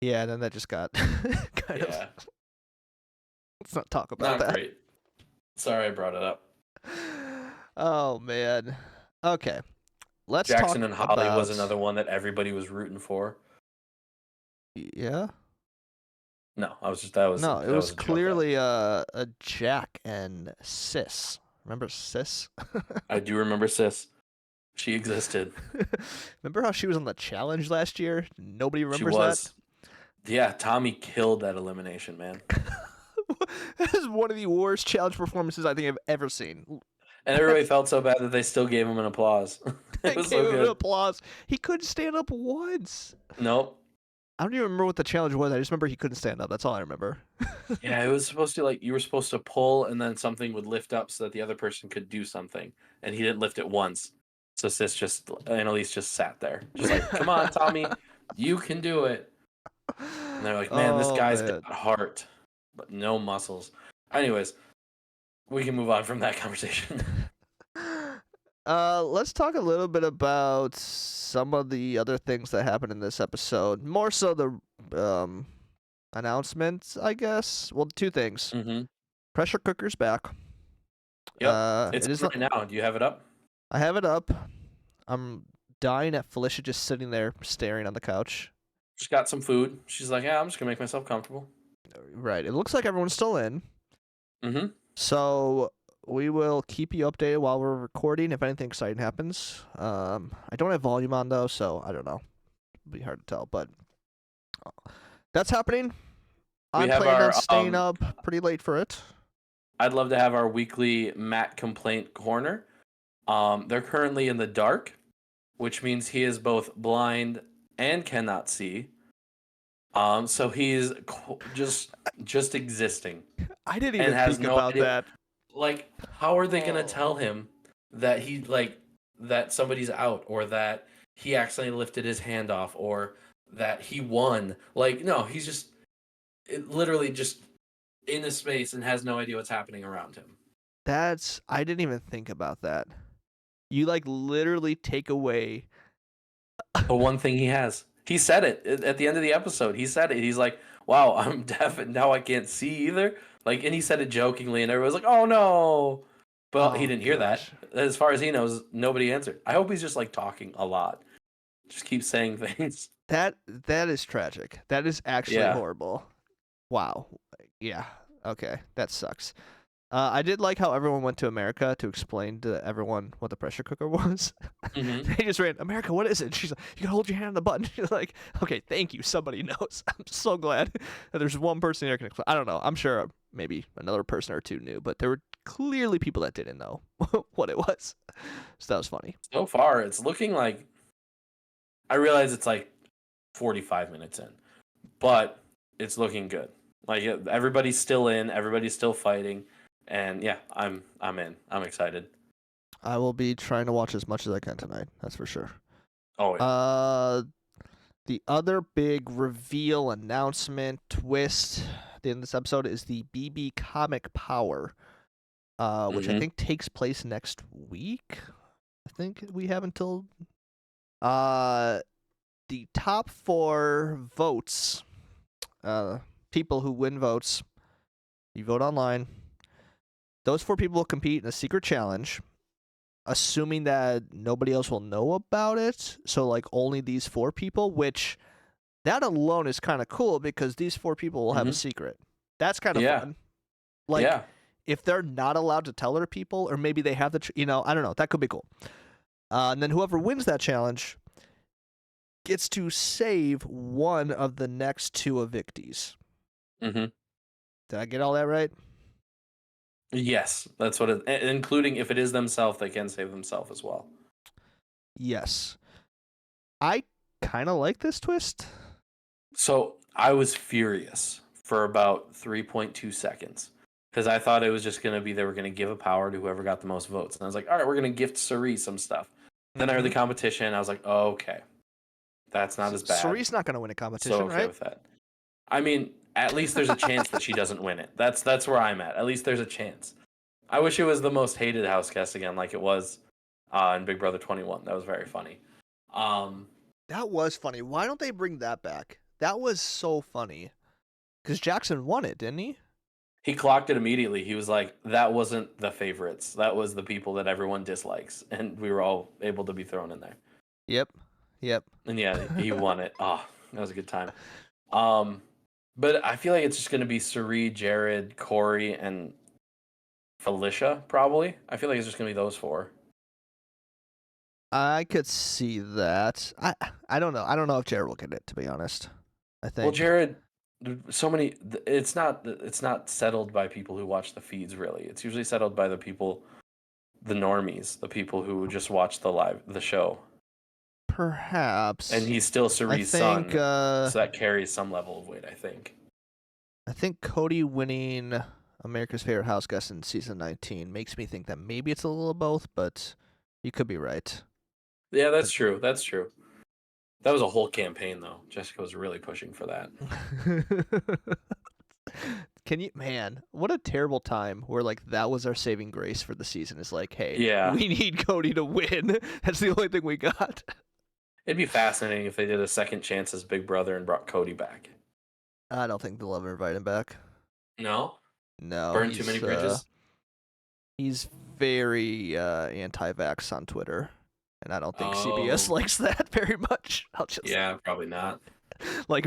Yeah, and then that just got kind of. Yeah. Let's not talk about Not that. great. Sorry I brought it up. Oh man. Okay. Let's Jackson talk and Holly was about- another one that everybody was rooting for. Yeah. No, No, it that was was a joke. clearly a Jack and Sis. Remember Sis? I do remember Sis. She existed. Remember how she was on the challenge last year? Nobody She remembers was. Yeah, Tommy killed that elimination, man. that. That is one of the worst challenge performances I think I've ever seen. And everybody felt so bad that they still gave him an applause. I It was gave so him good. applause. He couldn't stand up once. Nope. I don't even remember what the challenge was. I just remember he couldn't stand up. That's all I remember. Yeah, it was supposed to you were supposed to pull and then something would lift up so that the other person could do something. And he didn't lift it once. So Sis and Elise just sat there. Just like, come on, Tommy, you can do it. And they're like, man, this Oh, guy's man. got heart, but no muscles. Anyways, we can move on from that conversation. Let's talk a little bit about some of the other things that happened in this episode. More so the announcements, I guess. Well, two things. Mm-hmm. Pressure cooker's back. Yep. It's It is up right now. Do you have it up? I have it up. I'm dying at Felicia just sitting there staring on the couch. She's got some food. She's like, yeah, I'm just gonna make myself comfortable. Right. It looks like everyone's still in. Mm-hmm. So we will keep you updated while we're recording if anything exciting happens. I don't have volume on though, so I don't know. It'll be hard to tell, but that's happening. I'm have planning our, on staying up pretty late for it. I'd love to have our weekly Matt complaint corner. They're currently in the dark, which means he is both blind and cannot see. So he's just existing. I didn't And even has think no about idea- that. Like, how are they gonna Oh. tell him that that somebody's out, or that he accidentally lifted his hand off, or that he won? Like, no, he's just literally just in a space and has no idea what's happening around him. I didn't even think about that. You like literally take away The one thing he has. He said it at the end of the episode. He said it. He's like, wow, I'm deaf and now I can't see either. Like, and he said it jokingly, and everyone was like, oh no. But he Oh, didn't hear gosh. that. As far as he knows, nobody answered. I hope he's just like talking a lot. Just keep saying things. That is tragic. That is actually Yeah. horrible. Wow. Yeah. Okay. That sucks. I did like how everyone went to America to explain to everyone what the pressure cooker was. Mhm. They just ran, America, what is it? She's like, you gotta hold your hand on the button. She's like, okay, thank you. Somebody knows. I'm so glad that there's one person here who can explain. I don't know. I'm sure maybe another person or two knew, but there were clearly people that didn't know what it was. So that was funny. So far, it's looking like. I realize it's like 45 minutes in, but it's looking good. Like, everybody's still in, everybody's still fighting, and yeah, I'm in. I'm excited. I will be trying to watch as much as I can tonight. That's for sure. Oh, yeah. The other big reveal, announcement, twist at the end of this episode is the BB Comic Power, which I Mhm. think takes place next week. I think we have until the top 4 votes, people who win votes, you vote online. Those 4 people will compete in a secret challenge, assuming that nobody else will know about it. So, like, only these 4 people, which that alone is kind of cool because these 4 people will have a Mhm. secret. That's kind of Yeah. fun. Like, Yeah. if they're not allowed to tell other people, or maybe they have the, I don't know, that could be cool. And then whoever wins that challenge gets to save one of the next 2 evictees. Mm-hmm. Did I get all that right? Yes, that's what it. Including if it is themselves, they can save themselves as well. Yes. I kind of like this twist. So I was furious for about 3.2 seconds because I thought it was just going to be they were going to give a power to whoever got the most votes, and I was like, all right, we're going to gift Suri some stuff. Then I heard the competition, and I was like, oh, okay, that's not as bad. Suri's not going to win a competition, So okay right? with that. I mean, at least there's a chance that she doesn't win it. That's where I'm at. At least there's a chance. I wish it was the most hated house guest again, like it was in Big Brother 21. That was very funny. That was funny. Why don't they bring that back? That was so funny. Because Jackson won it, didn't he? He clocked it immediately. He was like, that wasn't the favorites. That was the people that everyone dislikes. And we were all able to be thrown in there. Yep. And yeah, he won it. Oh, that was a good time. But I feel like it's just going to be Suri, Jared, Corey, and Felicia, probably. I feel like it's just going to be those 4. I could see that. I don't know. I don't know if Jared will get it, to be honest. I think. Well, Jared, so many. It's not settled by people who watch the feeds. Really, it's usually settled by the people, the normies, the people who just watch the show. Perhaps. And he's still Suri's son, so that carries some level of weight. I think Cody winning America's Favorite House Guest in season 19 makes me think that maybe it's a little of both, but you could be right. Yeah, that's true. That's true. That was a whole campaign, though. Jessica was really pushing for that. Can you, man, what a terrible time where like that was our saving grace for the season is like, hey, Yeah. we need Cody to win. That's the only thing we got. It'd be fascinating if they did a second chance as Big Brother and brought Cody back. I don't think they'll ever invite him back. No? No, Burn too many bridges? He's very anti-vax on Twitter, and I don't think CBS likes that very much. I'll just probably not. like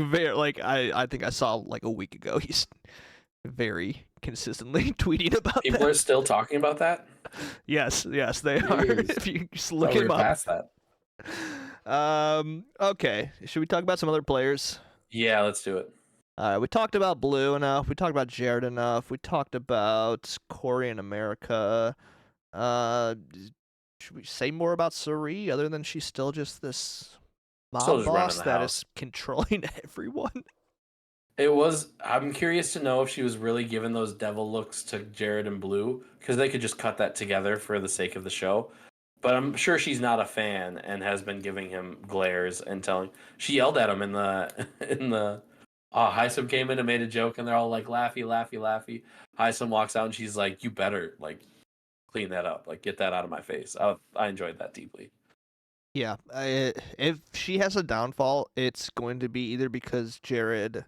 I think I saw like a week ago he's very consistently tweeting about People that. are still talking about that? Yes, they are. Jeez. If you just look Thought we him were up. past that. Okay. Should we talk about some other players? Yeah, let's do it. We talked about Blue enough. We talked about Jared enough. We talked about Corey in America. Should we say more about Suri other than she's still just this Still mob just running boss the that house. is controlling everyone? I'm curious to know if she was really giving those devil looks to Jared and Blue, because they could just cut that together for the sake of the show. But I'm sure she's not a fan and has been giving him glares and telling. She yelled at him in the. Hisam came in and made a joke, and they're all like laughy, laughy, laughy. Hisam walks out and she's like, "You better like clean that up, like get that out of my face." I enjoyed that deeply. Yeah. If she has a downfall, it's going to be either because Jared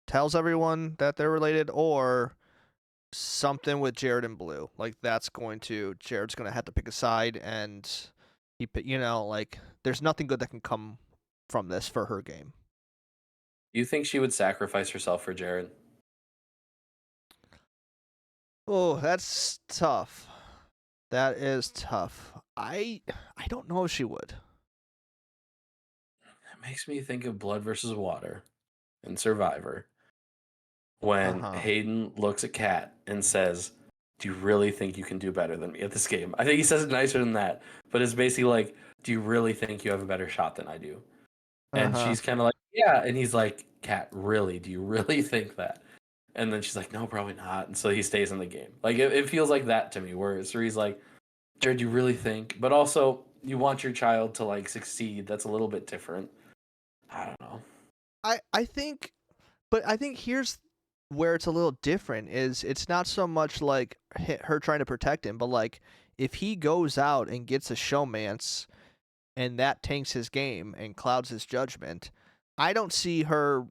tells everyone that they're related or something with Jared and Blue. Like Jared's going to have to pick a side, and like there's nothing good that can come from this for her game. You think she would sacrifice herself for Jared? Oh, that's tough. That is tough. I don't know if she would. It makes me think of Blood versus Water and Survivor. When Hayden looks at Kat and says, "Do you really think you can do better than me at this game?" I think he says it nicer than that, but it's basically like, "Do you really think you have a better shot than I do?" And she's kind of like, "Yeah," and he's like, "Kat, really? Do you really think that?" And then she's like, "No, probably not." And so he stays in the game. Like it feels like that to me, where he's like, "Jared, you really think?" But also, you want your child to like succeed. That's a little bit different. I don't know. I think here's where it's a little different is it's not so much like her trying to protect him, but like if he goes out and gets a showmance and that tanks his game and clouds his judgment, I don't see her,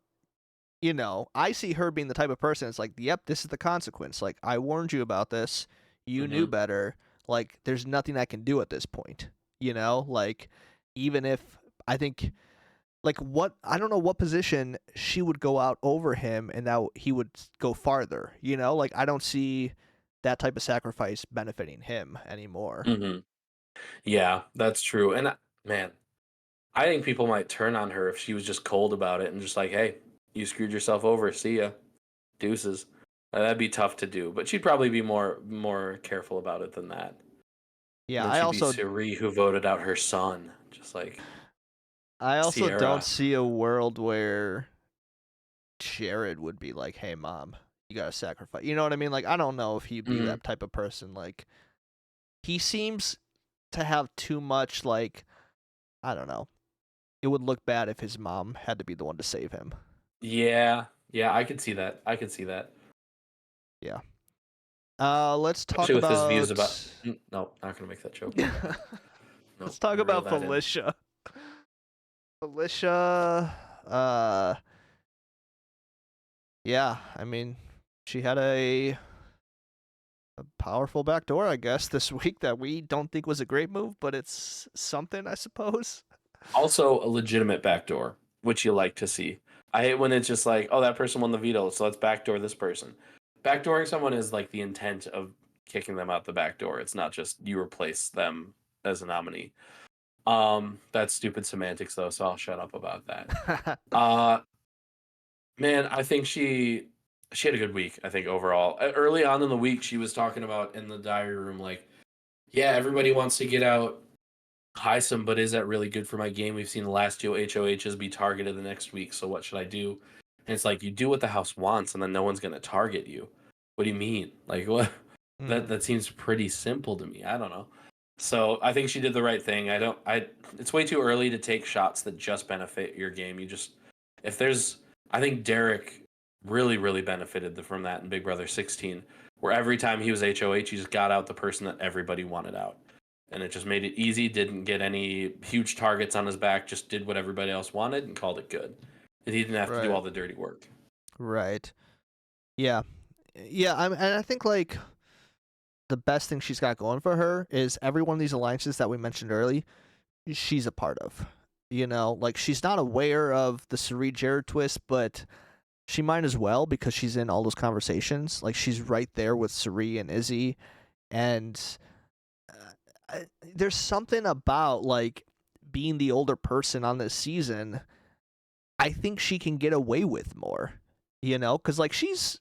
I see her being the type of person that's like, yep, this is the consequence. Like, I warned you about this. You knew better. Like, there's nothing I can do at this point. Like, even if I think, like, I don't know what position she would go out over him and that he would go farther. Like, I don't see that type of sacrifice benefiting him anymore. Mm-hmm. Yeah, that's true. And man, I think people might turn on her if she was just cold about it and just like, "Hey, you screwed yourself over. See ya, deuces." That'd be tough to do, but she'd probably be more careful about it than that. Yeah, I also Suri who voted out her son, just like. I also Sierra. don't see a world where Jared would be like, "Hey, mom, you gotta sacrifice." You know what I mean? Like, I don't know if he'd be that type of person. Like, he seems to have too much, like, I don't know. It would look bad if his mom had to be the one to save him. Yeah, I could see that. Yeah. Let's talk Especially about with his views about. No, not gonna make that joke. Let's talk about Felicia. Felicia, yeah, I mean, she had a powerful backdoor, I guess, this week that we don't think was a great move, but it's something, I suppose. Also, a legitimate backdoor, which you like to see. I hate when it's just like, "Oh, that person won the veto, so let's backdoor this person." Backdooring someone is like the intent of kicking them out the back door. It's not just you replace them as a nominee. That's stupid semantics though, so I'll shut up about that. Man, I think she had a good week, I think overall. Early on in the week, she was talking about in the diary room like, "Yeah, everybody wants to get out Hisam, but is that really good for my game? We've seen the last two HOHs be targeted the next week, so what should I do?" And it's like, you do what the house wants, and then no one's going to target you. What do you mean? Like, what? That seems pretty simple to me. I don't know. So I think she did the right thing. It's way too early to take shots that just benefit your game. If there's, I think Derek really benefited from that in Big Brother 16, where every time he was HOH, he just got out the person that everybody wanted out. And it just made it easy, didn't get any huge targets on his back, just did what everybody else wanted and called it good. And he didn't have to do Right. all the dirty work. Right. Yeah. Yeah, and I think like the best thing she's got going for her is every one of these alliances that we mentioned early, she's a part of. You know, like she's not aware of the Sari Jared twist, but she might as well because she's in all those conversations. Like she's right there with Sari and Izzy, and there's something about like being the older person on this season. I think she can get away with more, you know, because like she's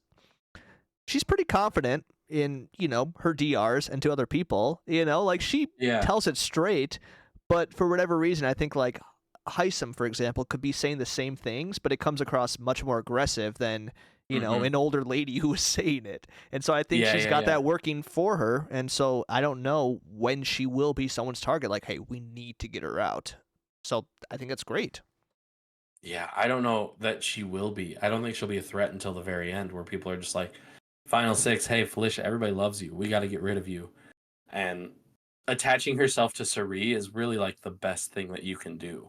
pretty confident in, you know, her DRs and to other people, you know, like she tells it straight. But for whatever reason, I think like Heisem, for example, could be saying the same things, but it comes across much more aggressive than, you know, an older lady who was saying it. And so I think she's got that working for her. And so I don't know when she will be someone's target. Like, hey, we need to get her out. So I think that's great. Yeah, I don't know that she will be. I don't think she'll be a threat until the very end, where people are just like, Final 6, hey, Felicia, everybody loves you. We got to get rid of you. And attaching herself to Sari is really like the best thing that you can do.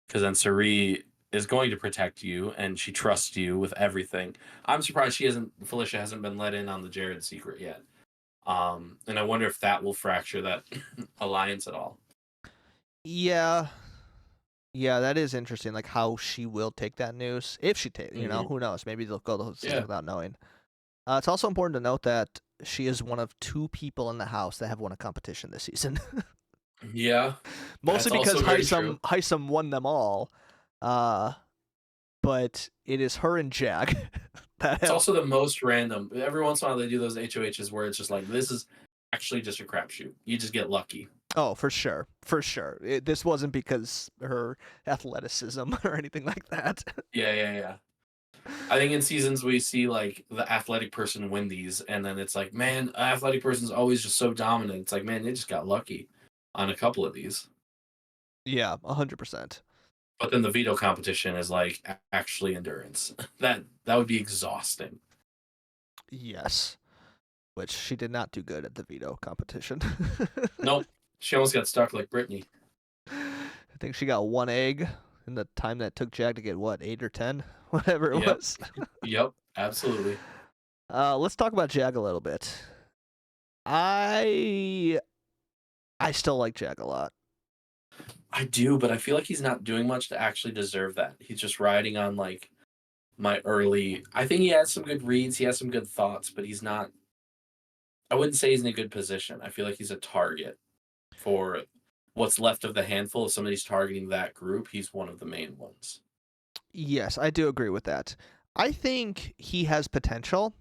Because then Sari is going to protect you and she trusts you with everything. I'm surprised Felicia hasn't been let in on the Jared secret yet. And I wonder if that will fracture that alliance at all. Yeah. Yeah, that is interesting, like how she will take that news. If she takes, you know, who knows? Maybe they'll go the whole season without knowing. It's also important to note that she is one of 2 people in the house that have won a competition this season. Yeah. Mostly because Heisem won them all. But it is her and Jag. It's also the most random. Every once in a while they do those HOHs where it's just like, this is actually just a crapshoot. You just get lucky. Oh, for sure. For sure. This wasn't because her athleticism or anything like that. Yeah. I think in seasons we see like the athletic person win these, and then it's like, man, an athletic person's always just so dominant. It's like, man, they just got lucky on a couple of these. Yeah, 100%. But then the veto competition is like actually endurance. That would be exhausting. Yes. Which she did not do good at the veto competition. Nope. She almost got stuck like Brittany. I think she got 1 egg in the time that took Jag to get, what, 8 or 10? Whatever it was. Yep, absolutely. Let's talk about Jag a little bit. I still like Jag a lot. I do, but I feel like he's not doing much to actually deserve that. He's just riding on like my early. I think he has some good reads, he has some good thoughts, but he's not. I wouldn't say he's in a good position. I feel like he's a target for what's left of the handful. If somebody's targeting that group, he's one of the main ones. Yes, I do agree with that. I think he has potential,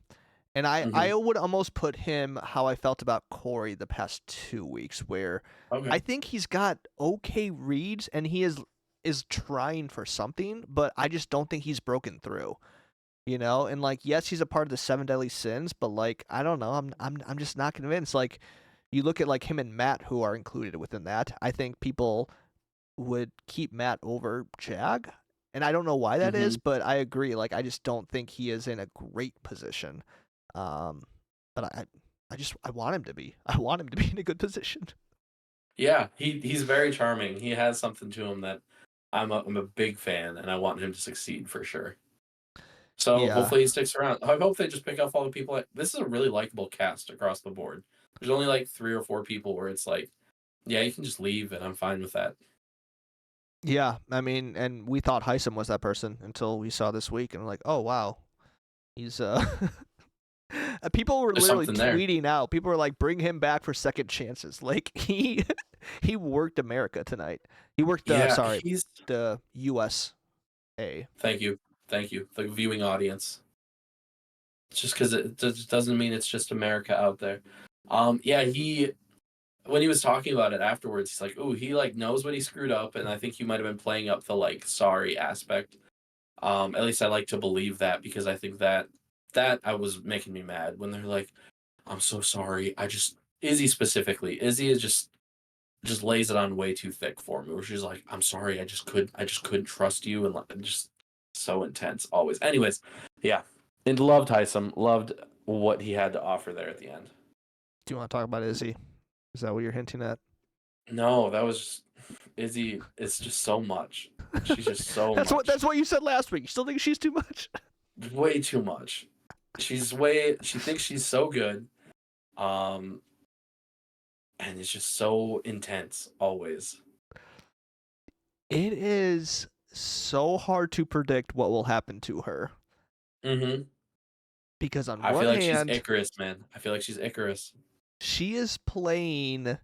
and I would almost put him how I felt about Corey the past 2 weeks, where I think he's got okay reads and he is trying for something, but I just don't think he's broken through. You know, and like yes, he's a part of the 7 deadly sins, but like I don't know, I'm just not convinced. Like you look at like him and Matt, who are included within that. I think people would keep Matt over Jag. And I don't know why that is, but I agree. Like, I just don't think he is in a great position. But I want him to be. I want him to be in a good position. Yeah, he's very charming. He has something to him that I'm a big fan, and I want him to succeed for sure. So hopefully he sticks around. I hope they just pick up all the people. This is a really likable cast across the board. There's only like 3 or 4 people where it's like, yeah, you can just leave, and I'm fine with that. Yeah, I mean, and we thought Heisem was that person until we saw this week, and we're like, oh wow, he's people were literally tweeting out. People were like, bring him back for second chances. Like he worked America tonight. He worked the USA. Thank you, the viewing audience. It's just because it doesn't mean it's just America out there. When he was talking about it afterwards, he's like, "Oh, he like knows what he screwed up," and I think he might have been playing up the like sorry aspect. At least I like to believe that, because I think that I was making me mad when they're like, "I'm so sorry. Izzy specifically. Izzy is just lays it on way too thick for me. Where she's like, "I'm sorry, I just couldn't trust you," and like, just so intense always. Anyways, yeah, and loved Heisem. Loved what he had to offer there at the end. Do you want to talk about Izzy? Is that what you're hinting at? No, that was just, Izzy. It's just so much. She's just so That's much. what you said last week. You still think she's too much? Way too much. She thinks she's so good. And it's just so intense always. It is so hard to predict what will happen to her Mm-hmm. because on I one feel like hand, she's Icarus, man. I feel like she's Icarus. she is playing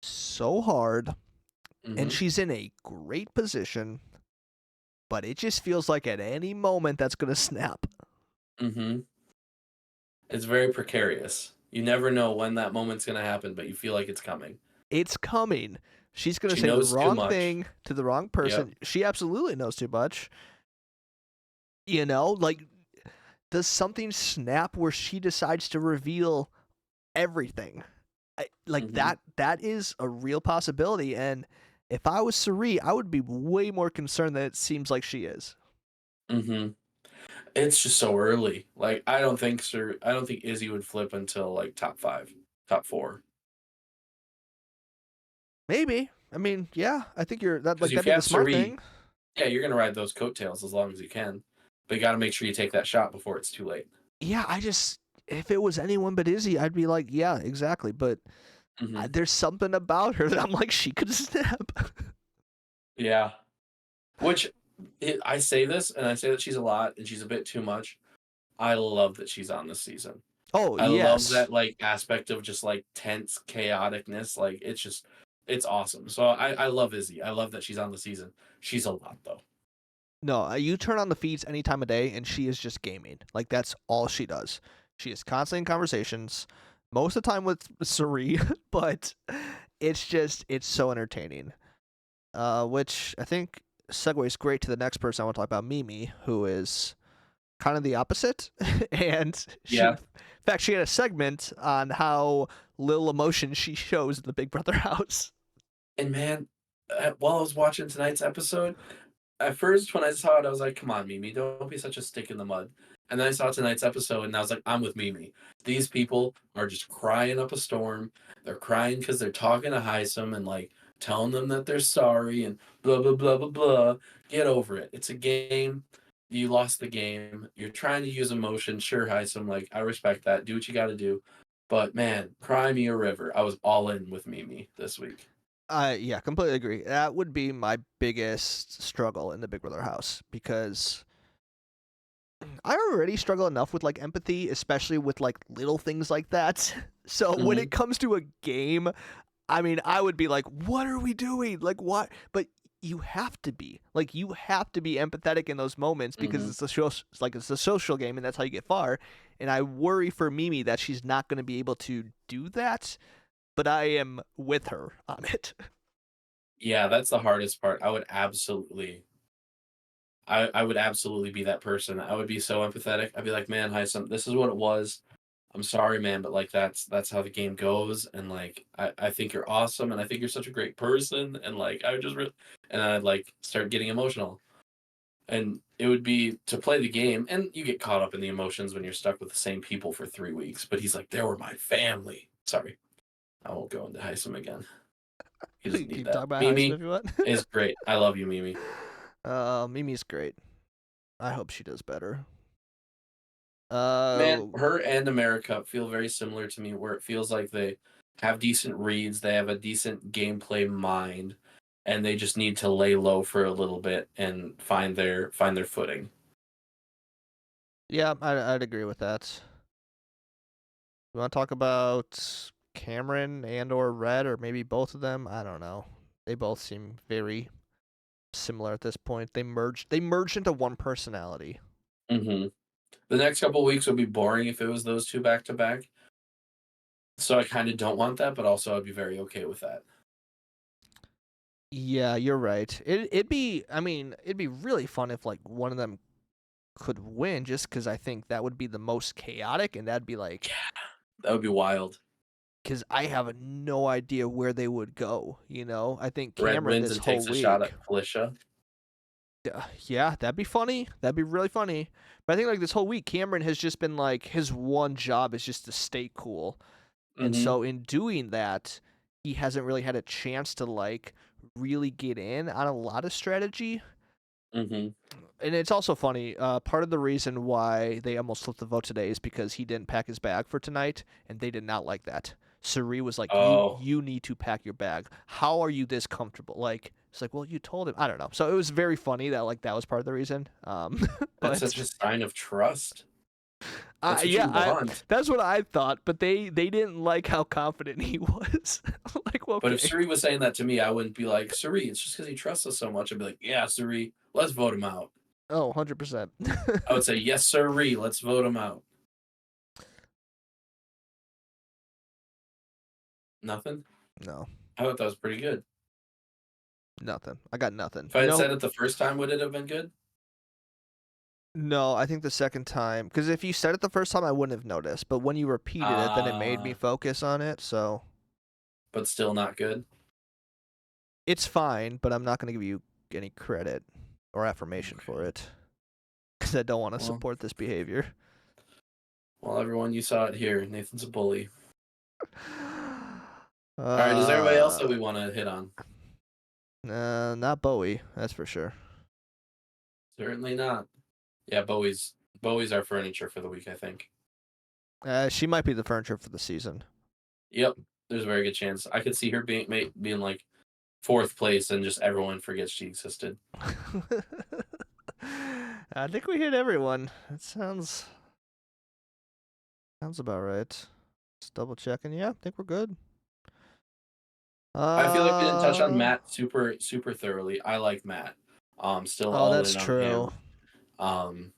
so hard Mm-hmm. and she's in a great position, but it just feels like at any moment that's going to snap. Mm-hmm. It's very precarious. You never know when that moment's gonna happen, but you feel like it's coming. It's coming. She's going to She say the knows too wrong much. thing to the wrong person. Yep. She absolutely knows too much. You know, like, does something snap where she decides to reveal everything? Like Mhm. that is a real possibility, and if I was Suri, I would be way more concerned than it seems like she is. Mm-hmm. It's just so early. Like I don't think Izzy would flip until like top 5, top 4. Maybe. I mean, yeah, I think you're that Because like if that'd you be the have smart Suri, thing. yeah, you're gonna ride those coattails as long as you can. But you got to make sure you take that shot before it's too late. Yeah, I just if it was anyone but Izzy, I'd be like, yeah, exactly. But Mm-hmm. there's something about her that I'm like, she could snap. Yeah. Which I say this, and I say that she's a lot, and she's a bit too much. I love that she's on this season. Oh I love yes. that like aspect of just like tense chaoticness. Like it's awesome. So I love Izzy. I love that she's on the season. She's a lot though. No, you turn on the feeds any time of day, and she is just gaming. Like that's all she does. She is constantly in conversations, most of the time with Suri, but it's so entertaining. Which I think segues great to the next person I want to talk about, Mimi, who is kind of the opposite. And Yeah. in fact, she had a segment on how little emotion she shows in the Big Brother house. And man, while I was watching tonight's episode, at first when I saw it, I was like, "Come on, Mimi, don't be such a stick in the mud." And then I saw tonight's episode, and I was like, "I'm with Mimi. These people are just crying up a storm. They're crying because they're talking to Heisem and like telling them that they're sorry and blah blah blah blah blah. Get over it. It's a game. You lost the game. You're trying to use emotion. Sure, Heisem, like I respect that. Do what you got to do. But man, cry me a river. I was all in with Mimi this week. Yeah, completely agree. That would be my biggest struggle in the Big Brother house because I already struggle enough with like empathy, especially with like little things like that. So when Mhm. it comes to a game, I mean, I would be like, "What are we doing? Like, what?" But you have to be like, you have to be empathetic in those moments because Mhm. it's a social game, and that's how you get far. And I worry for Mimi that she's not going to be able to do that. But I am with her on it. Yeah, that's the hardest part. I would absolutely be that person. I would be so empathetic. I'd be like, "Man, hi, this is what it was. I'm sorry, man, but like that's how the game goes. And like I think you're awesome, and I think you're such a great person. And like I would just and I'd like start getting emotional. And it would be to play the game, and you get caught up in the emotions when you're stuck with the same people for 3 weeks. But he's like, they were my family. Sorry, I won't go into Heisem again. He You doesn't can need talk that. about Heisman Mimi if you want. is great. I love you, Mimi. Mimi's great. I hope she does better. Man, her and America feel very similar to me, where it feels like they have decent reads, they have a decent gameplay mind, and they just need to lay low for a little bit and find their footing. Yeah, I'd agree with that. You want to talk about Cameron and or Red, or maybe both of them? I don't know. They both seem very similar at this point. They merged into one personality. Hmm. The next couple of weeks would be boring if it was those two back to back. So I kind of don't want that, but also I'd be very okay with that. Yeah, you're right. It'd be, I mean, it'd be really fun if like one of them could win, just because I think that would be the most chaotic, and that'd be like, That would be wild. because I have no idea where they would go. You know, I think Red Cameron wins this and whole takes a week. shot at Felicia. Yeah, that'd be funny. That'd be really funny. But I think like this whole week, Cameron has just been like his one job is just to stay cool, and Mm-hmm. so in doing that, he hasn't really had a chance to like really get in on a lot of strategy. Mm-hmm. And it's also funny. Part of the reason why they almost flipped the vote today is because he didn't pack his bag for tonight, and they did not like that. Suri was like, Oh. you need to pack your bag. How are you this comfortable?" Like, it's like, well, you told him. I don't know. So it was very funny that like that was part of the reason. That's But such a sign of trust. That's what yeah, you want. that's what I thought. But they didn't like how confident he was. Like, well, But okay. if Suri was saying that to me, I wouldn't be like, Suri, it's just because he trusts us so much. I'd be like, yeah, Suri, let's vote him out. Oh, 100%. I would say, yes, Suri, let's vote him out. Nothing? No, I thought that was pretty good. nothing. I got nothing. If I You had know, said it the first time, would it have been good? no, I think the second time, because if you said it the first time, I wouldn't have noticed. But when you repeated it, then it made me focus on it. So But still not good. it's fine, but I'm not going to give you any credit or affirmation for it because I don't want to Well. support this behavior. Well, everyone, you saw it here. Nathan's a bully. All right, is there anybody else that we want to hit on? Not Bowie, that's for sure. Certainly not. Yeah, Bowie's our furniture for the week, I think. She might be the furniture for the season. Yep, there's a very good chance. I could see her being like fourth place, and just everyone forgets she existed. I think we hit everyone. It sounds about right. Just double checking. Yeah, I think we're good. I feel like we didn't touch on Matt super thoroughly. I like Matt. Still all that's in on true. him.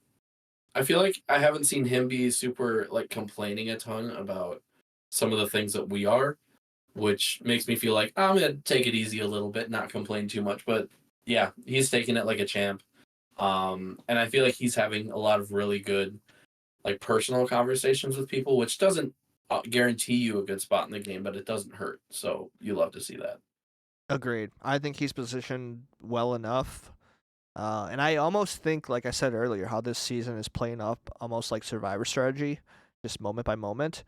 I feel like I haven't seen him be super like complaining a ton about some of the things that we are, which makes me feel like I'm gonna take it easy a little bit, not complain too much. But yeah, he's taking it like a champ. And I feel like he's having a lot of really good like personal conversations with people, which doesn't guarantee you a good spot in the game, but it doesn't hurt. So you love to see that. Agreed. I think he's positioned well enough. And I almost think, like I said earlier, how this season is playing up almost like Survivor strategy, just moment by moment.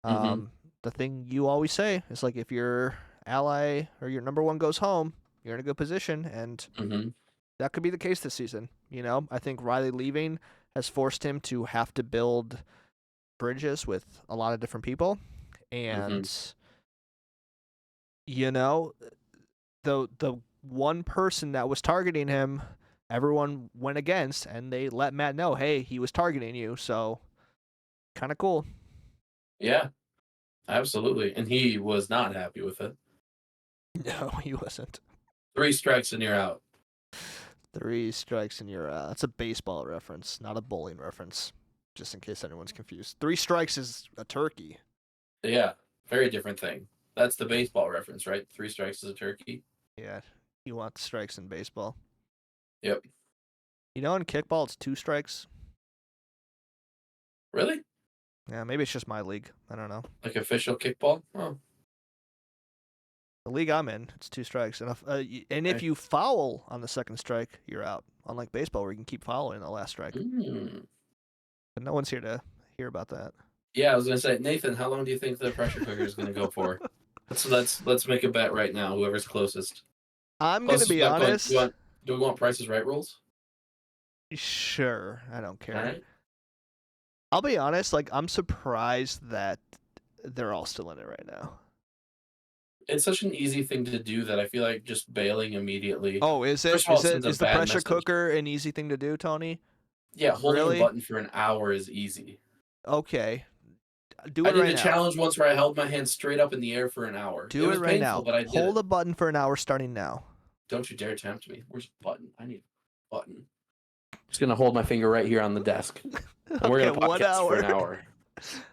Mhm. The thing you always say is like if your ally or your number one goes home, you're in a good position, and Mhm. that could be the case this season. You know, I think Riley leaving has forced him to have to build bridges with a lot of different people, and you know, the one person that was targeting him, everyone went against, and they let Matt know, hey, he was targeting you. So, kind of cool. Yeah, absolutely. And he was not happy with it. No, he wasn't. 3 strikes and you're out. 3 strikes and you're out. That's a baseball reference, not a bowling reference, just in case anyone's confused. 3 strikes is a turkey. Yeah, very different thing. That's the baseball reference, right? 3 strikes is a turkey. Yeah, you want strikes in baseball. Yep. You know, in kickball, it's 2 strikes. Really? Yeah, maybe it's just my league. I don't know. Like official kickball? Oh. The league I'm in, it's 2 strikes, and if you foul on the second strike, you're out. Unlike baseball, where you can keep fouling the last strike. But no one's here to hear about that. Yeah, I was gonna say, Nathan, how long do you think the pressure cooker is gonna go for? Let's make a bet right now. Whoever's closest. I'm gonna be honest. Do we want Price's Right rules? Sure, I don't care. All right. I'll be honest. Like, I'm surprised that they're all still in it right now. It's such an easy thing to do that I feel like just bailing immediately. Oh, is it? First of all, it Is sends a the bad pressure message. cooker an easy thing to do, Tony? Yeah, holding Really? a button for an hour is easy. Okay. Do I it did right a now. challenge once where I held my hand straight up in the air for an hour. Do it was right painful, now. but I did Hold it. a button for an hour starting now. Don't you dare tempt me. Where's the button? I need a button. Just gonna hold my finger right here on the desk. And we're gonna podcast for an hour.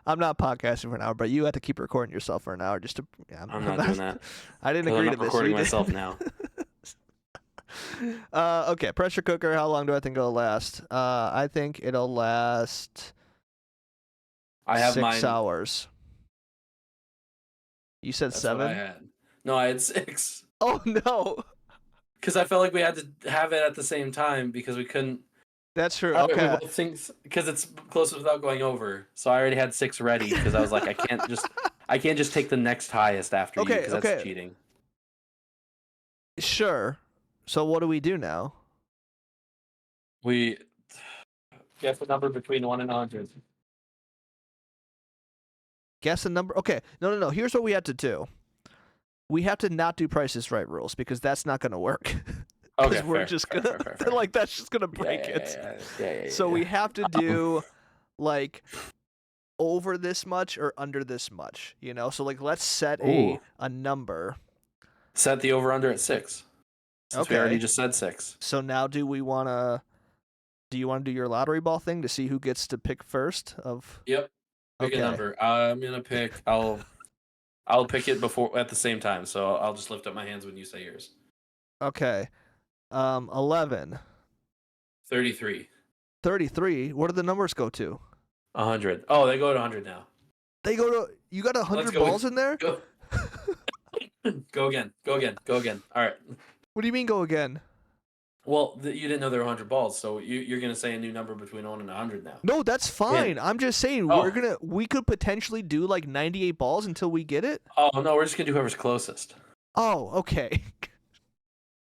I'm not podcasting for an hour, but you have to keep recording yourself for an hour just to. Yeah, I'm not doing that. I didn't 'Cause agree I'm to not this. recording We did- myself now. Okay, pressure cooker. How long do I think it'll last? I think it'll last I have 6 mine. hours. You said That's what I 7? had. No, I had 6. Oh no. Because I felt like we had to have it at the same time because we couldn't. That's true. We Okay. both think because it's closest without going over. So I already had 6 ready because I was like, I can't just take the next highest after you Okay, because that's okay. cheating. Sure. So what do we do now? We guess a number between 1 and 100. Guess a number. Okay. No. Here's what we have to do. We have to not do Price is Right rules because that's not going to work. Because Okay, we're fair, just fair, gonna fair, fair. like that's just gonna break it. So we have to do like over this much or under this much, you know? So like let's set Ooh. a number. Set the over under at 6. Since we already Okay. just said 6. So now do you want to do your lottery ball thing to see who gets to pick first of Yep. Pick a number. I'm gonna pick. I'll pick it before at the same time. So I'll just lift up my hands when you say yours. Okay. 11. 33. 33. What do the numbers go to? 100. Oh, they go to 100 now. They go to you got 100 go. balls in there? Go. Go again. Go again. Go again. All right. What do you mean go again? Well, you didn't know there were 100 balls, so you're gonna say a new number between 1 and 100 now. No, that's fine. I'm just saying Oh. we could potentially do like 98 balls until we get it. Oh no, we're just gonna do whoever's closest. Oh, okay.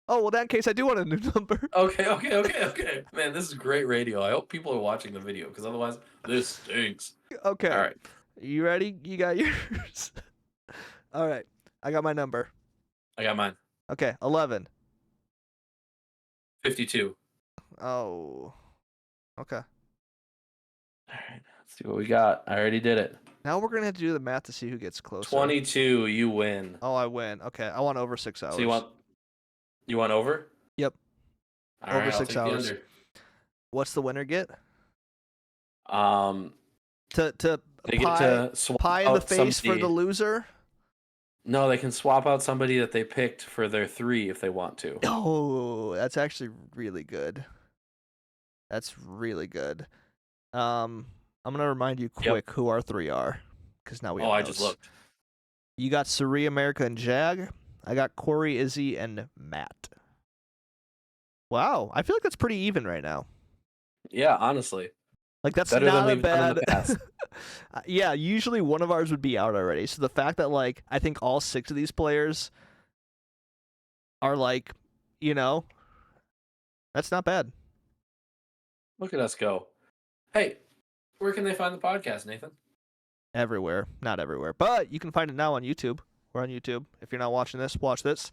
Oh, well, in that case, I do want a new number. Okay. Man, this is great radio. I hope people are watching the video because otherwise, this stinks. Okay. All right. You ready? You got yours. All right. I got my number. I got mine. Okay, 11. 52. Oh. Okay. All right. Let's see what we got. I already did it. Now we're gonna have to do the math to see who gets closer. 22. You win. Oh, I win. Okay, I want over 6 hours. So you want over? Yep. All Over right, I'll 6 take the hours. under. What's the winner get? To they get to swap pie in the out face for somebody. the loser. No, they can swap out somebody that they picked for their 3 if they want to. Oh, that's actually really good. That's really good. I'm gonna remind you quick who our 3 are, because now we. Oh, have I those. just looked. You got Suri, America, and Jag. I got Corey, Izzy, and Matt. Wow, I feel like that's pretty even right now. Yeah, honestly. Like that's Better than not a we've done in bad. the past. Yeah, usually one of ours would be out already. So the fact that like I think all 6 of these players are like, you know, that's not bad. Look at us go. Hey, where can they find the podcast, Nathan? Everywhere, not everywhere, but you can find it now on YouTube. We're on YouTube. If you're not watching this, watch this.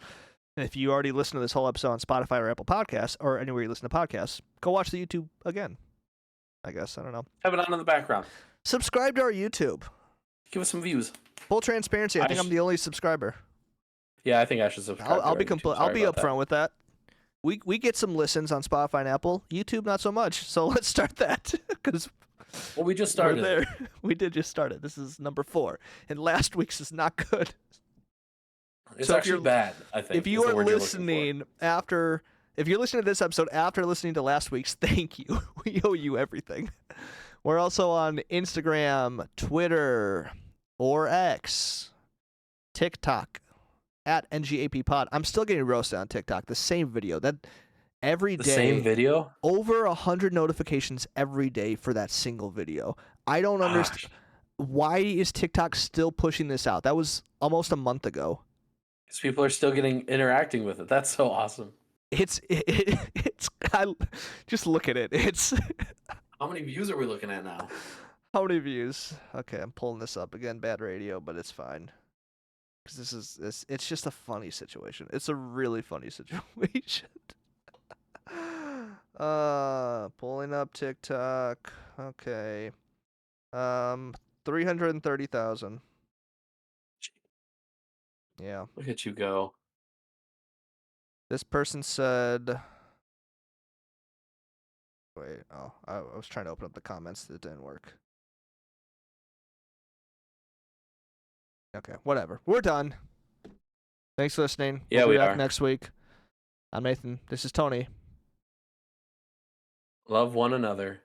And if you already listened to this whole episode on Spotify or Apple Podcasts or anywhere you listen to podcasts, go watch the YouTube again. I guess. I don't know. Have it on in the background. Subscribe to our YouTube. Give us some views. Full transparency. I think I'm the only subscriber. Yeah, I think I should subscribe. I'll be upfront with that. We get some listens on Spotify and Apple. YouTube, not so much. So let's start that because we just started. We're there. We did just start it. This is number 4, and last week's is not good. It's so actually bad. I think. If you are listening if you're listening to this episode after listening to last week's, thank you. We owe you everything. We're also on Instagram, Twitter, or X, TikTok, at NGAPPod. I'm still getting roasted on TikTok. The same video. That every day. The same video? Over 100 notifications every day for that single video. I don't understand. Why is TikTok still pushing this out? That was almost a month ago. Because people are still interacting with it. That's so awesome. It's just look at it. It's how many views are we looking at now? How many views? Okay, I'm pulling this up again. Bad radio, but it's fine. Because it's just a funny situation. It's a really funny situation. Pulling up TikTok. Okay. 330,000. Yeah. Look at you go. This person said. Wait. Oh, I was trying to open up the comments. It didn't work. Okay, whatever. We're done. Thanks for listening. Yeah, we'll be we back are. next week. I'm Nathan. This is Tony. Love one another.